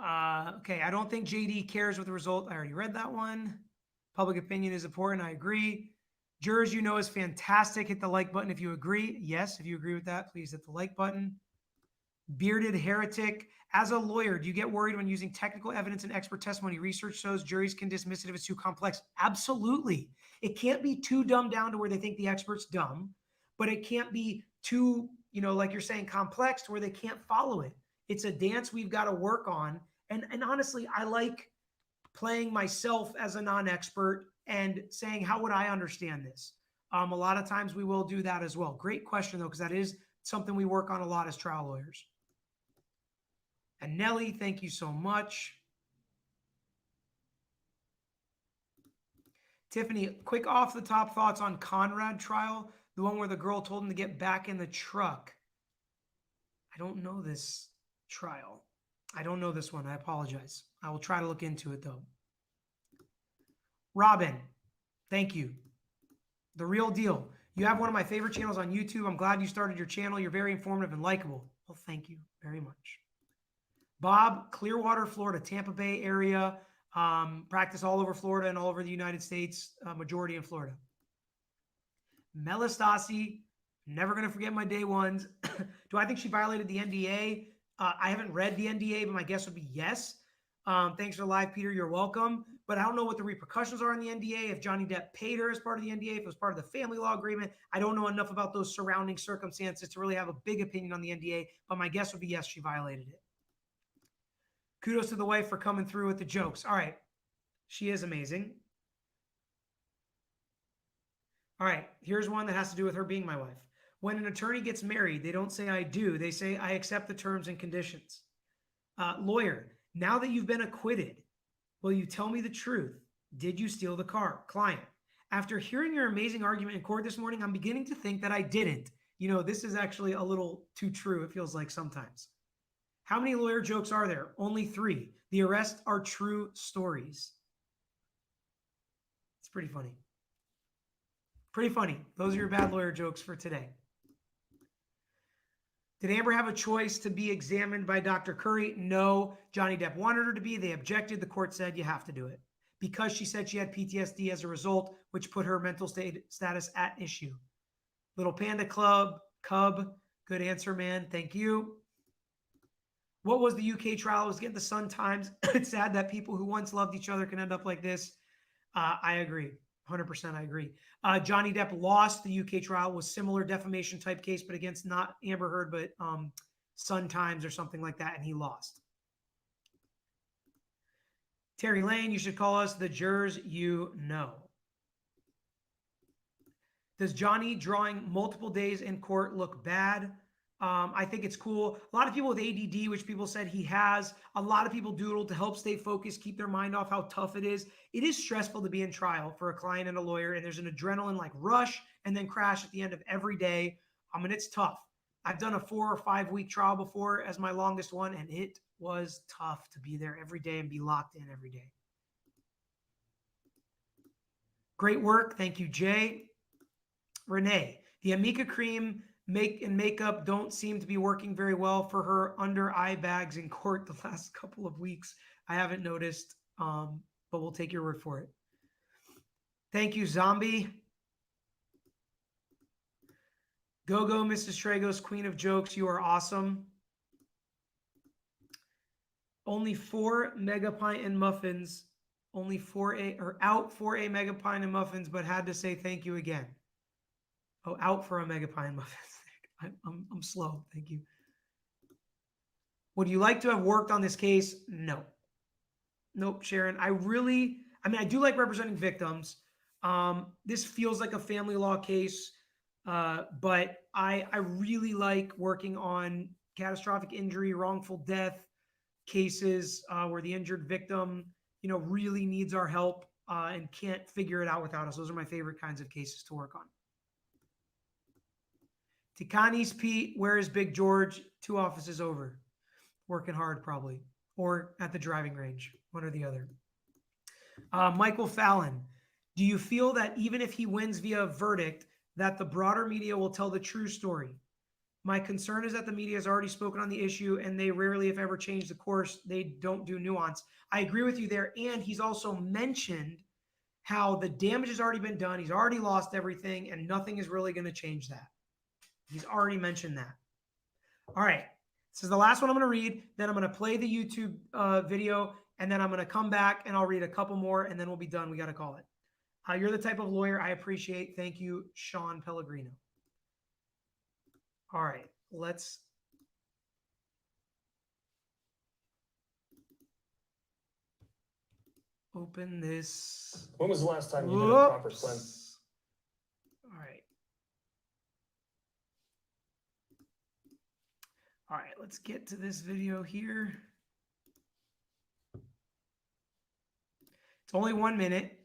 Okay, I don't think JD cares what the result. I already read that one. Public opinion is important. I agree. Jurors is fantastic. Hit the like button if you agree. Yes, if you agree with that, please hit the like button. Bearded Heretic. As a lawyer, do you get worried when using technical evidence and expert testimony? Research shows juries can dismiss it if it's too complex. Absolutely. It can't be too dumbed down to where they think the expert's dumb, but it can't be too, like you're saying, complex to where they can't follow it. It's a dance we've got to work on. And honestly, I like playing myself as a non-expert and saying, how would I understand this? A lot of times we will do that as well. Great question, though, because that is something we work on a lot as trial lawyers. And Nelly, thank you so much. Tiffany, quick off the top thoughts on Conrad trial, the one where the girl told him to get back in the truck. I don't know this trial. I don't know this one. I apologize. I will try to look into it, though. Robin, thank you. The Real Deal. You have one of my favorite channels on YouTube. I'm glad you started your channel. You're very informative and likable. Well, thank you very much. Bob, Clearwater, Florida, Tampa Bay area. Practice all over Florida and all over the United States, majority in Florida. Melistasi, never going to forget my day ones. Do I think she violated the NDA? I haven't read the NDA, but my guess would be yes. Thanks for the live, Peter. You're welcome. But I don't know what the repercussions are in the NDA, if Johnny Depp paid her as part of the NDA, if it was part of the family law agreement. I don't know enough about those surrounding circumstances to really have a big opinion on the NDA, but my guess would be yes, she violated it. Kudos to the wife for coming through with the jokes. All right. She is amazing. All right. Here's one that has to do with her being my wife. When an attorney gets married, they don't say I do. They say I accept the terms and conditions. Lawyer, now that you've been acquitted, will you tell me the truth? Did you steal the car? Client, after hearing your amazing argument in court this morning, I'm beginning to think that I didn't. You know, this is actually a little too true, it feels like sometimes. How many lawyer jokes are there? Only 3. The rest are true stories. It's pretty funny. Pretty funny. Those are your bad lawyer jokes for today. Did Amber have a choice to be examined by Dr. Curry? No. Johnny Depp wanted her to be. They objected. The court said you have to do it because she said she had PTSD as a result, which put her mental status at issue. Little Panda Club, Cub, good answer, man. Thank you. What was the UK trial? I was getting the Sun Times. It's sad that people who once loved each other can end up like this. I agree. 100% I agree. Johnny Depp lost the UK trial, was similar defamation type case, but against not Amber Heard, but Sun Times or something like that, and he lost. Terry Lane, you should call us the jurors you know. Does Johnny drawing multiple days in court look bad? I think it's cool. A lot of people with ADD, which people said he has, a lot of people doodle to help stay focused, keep their mind off how tough it is. It is stressful to be in trial for a client and a lawyer, and there's an adrenaline like rush and then crash at the end of every day. I mean, it's tough. I've done a 4 or 5 week trial before as my longest one, and it was tough to be there every day and be locked in every day. Great work. Thank you, Jay. Renee, the Amica cream makeup don't seem to be working very well for her under eye bags in court the last couple of weeks. I haven't noticed, but we'll take your word for it. Thank you, Zombie. Go, Mrs. Tragos, queen of jokes. You are awesome. Only 4 mega pint and muffins. Only 4A or out for a mega pint and muffins, but had to say thank you again. Oh, out for a mega pint and muffins. I'm slow. Thank you. Would you like to have worked on this case? No. Nope, Sharon. I do like representing victims. This feels like a family law case, but I really like working on catastrophic injury, wrongful death cases where the injured victim, really needs our help and can't figure it out without us. Those are my favorite kinds of cases to work on. Tikani's Pete, where is Big George? 2 offices over. Working hard, probably. Or at the driving range. One or the other. Michael Fallon, do you feel that even if he wins via verdict, that the broader media will tell the true story? My concern is that the media has already spoken on the issue and they rarely, if ever, change the course. They don't do nuance. I agree with you there. And he's also mentioned how the damage has already been done. He's already lost everything and nothing is really going to change that. He's already mentioned that. All right. This is the last one I'm going to read. Then I'm going to play the YouTube video, and then I'm going to come back and I'll read a couple more, and then we'll be done. We got to call it. You're the type of lawyer I appreciate. Thank you, Sean Pellegrino. All right. Let's open this. When was the last time you did a proper cleanse? All right. All right, let's get to this video here. It's only 1 minute,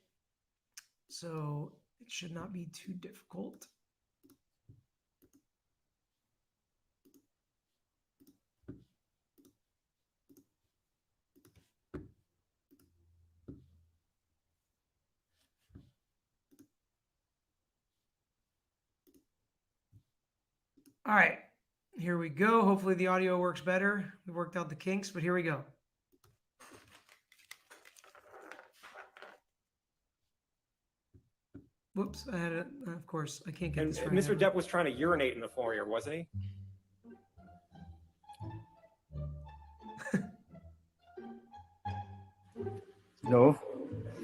so it should not be too difficult. All right. Here we go. Hopefully the audio works better. We worked out the kinks, but here we go. Whoops, I had it. Of course, I can't get this right. Mr. Depp was trying to urinate in the foyer, wasn't he? No.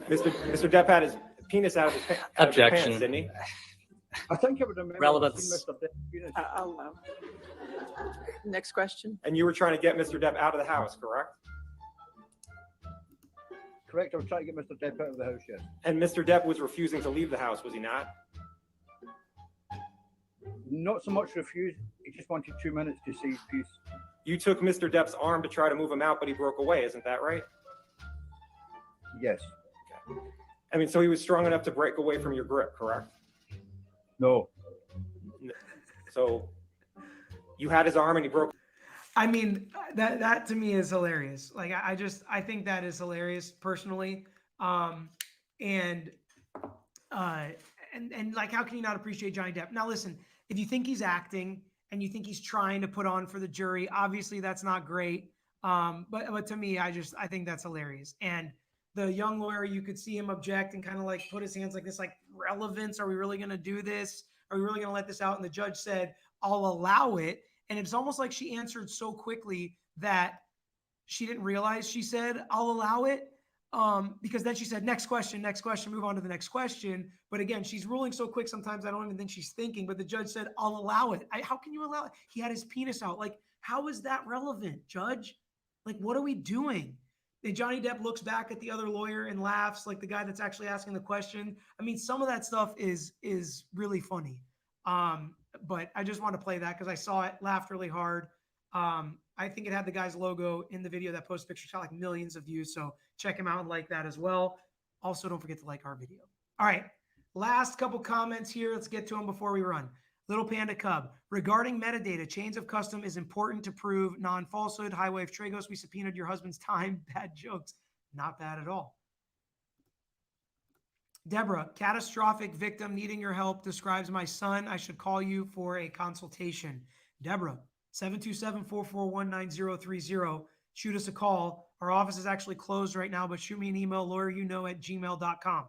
Mr. Depp had his penis out of his Objection. pants, didn't he? I think I would remember. Relevance. I'll allow. Next question. And you were trying to get Mr. Depp out of the house, correct? correct. I was trying to get Mr. Depp out of the house, yes. And Mr. Depp was refusing to leave the house, was he not? Not so much refused. He just wanted 2 minutes to see his piece. You took Mr. Depp's arm to try to move him out, but he broke away. Isn't that right? Yes. Okay. I mean, so he was strong enough to break away from your grip, correct? No. So you had his arm and he broke. I mean, that to me is hilarious. Like, I think that is hilarious personally. And like, how can you not appreciate Johnny Depp? Now, listen, if you think he's acting and you think he's trying to put on for the jury, obviously that's not great. But to me, I think that's hilarious. And the young lawyer, you could see him object and kind of like put his hands like this, like, relevance. Are we really going to do this? Are we really going to let this out? And the judge said, I'll allow it. And it's almost like she answered so quickly that she didn't realize she said, I'll allow it. Because then she said, next question, move on to the next question. But again, she's ruling so quick sometimes I don't even think she's thinking. But the judge said, I'll allow it. How can you allow it? He had his penis out. Like, how is that relevant, Judge? Like, what are we doing? And Johnny Depp looks back at the other lawyer and laughs, like the guy that's actually asking the question. I mean, some of that stuff is really funny. But I just want to play that because I saw it, laughed really hard. I think it had the guy's logo in the video. That post picture shot like millions of views. So check him out and like that as well. Also, don't forget to like our video. All right. Last couple comments here. Let's get to them before we run. Little Panda Cub. Regarding metadata, chains of custom is important to prove non-falsehood. Hi, Wife Tragos. We subpoenaed your husband's time. Bad jokes. Not bad at all. Deborah, catastrophic victim needing your help. Describes my son. I should call you for a consultation. Deborah, 727-441-9030. Shoot us a call. Our office is actually closed right now, but shoot me an email, lawyeryouknow@gmail.com.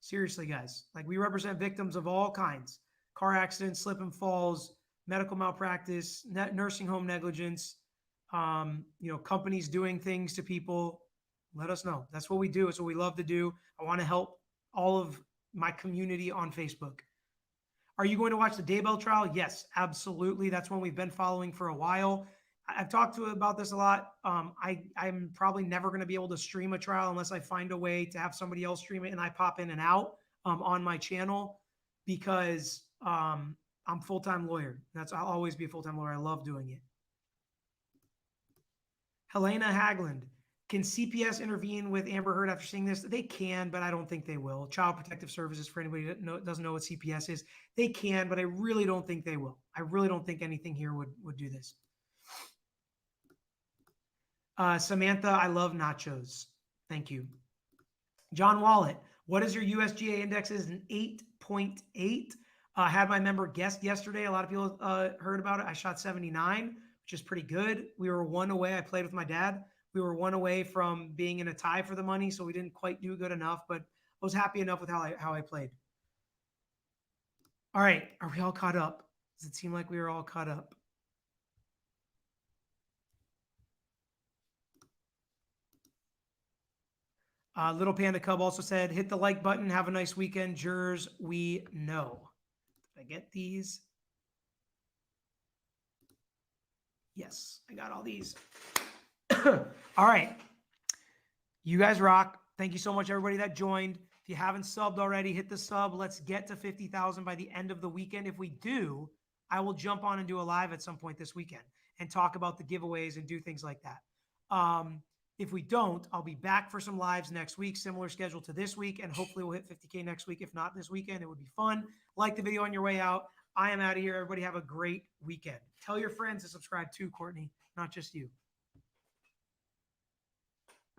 Seriously, guys. Like, we represent victims of all kinds. Car accidents, slip and falls, medical malpractice, nursing home negligence, companies doing things to people. Let us know. That's what we do. It's what we love to do. I want to help all of my community on Facebook. Are you going to watch the Daybell trial? Yes, absolutely. That's one we've been following for a while. I've talked to about this a lot. I'm probably never going to be able to stream a trial unless I find a way to have somebody else stream it and I pop in and out on my channel because I'm a full-time lawyer. I'll always be a full-time lawyer. I love doing it. Helena Hagland. Can CPS intervene with Amber Heard after seeing this? They can, but I don't think they will. Child Protective Services, for anybody that doesn't know what CPS is, they can, but I really don't think they will. I really don't think anything here would do this. Samantha, I love nachos. Thank you. John Wallet, what is your USGA index? Is an 8.8. I had my member guest yesterday. A lot of people heard about it. I shot 79, which is pretty good. We were one away. I played with my dad. We were one away from being in a tie for the money, so we didn't quite do good enough, but I was happy enough with how I played. All right, are we all caught up? Does it seem like we are all caught up? Little Panda Cub also said, hit the like button. Have a nice weekend. Jurors, we know. Did I get these? Yes, I got all these. All right. You guys rock. Thank you so much, everybody that joined. If you haven't subbed already, hit the sub. Let's get to 50,000 by the end of the weekend. If we do, I will jump on and do a live at some point this weekend and talk about the giveaways and do things like that. If we don't, I'll be back for some lives next week, similar schedule to this week, and hopefully we'll hit 50K next week. If not this weekend, it would be fun. Like the video on your way out. I am out of here. Everybody have a great weekend. Tell your friends to subscribe too, Courtney, not just you.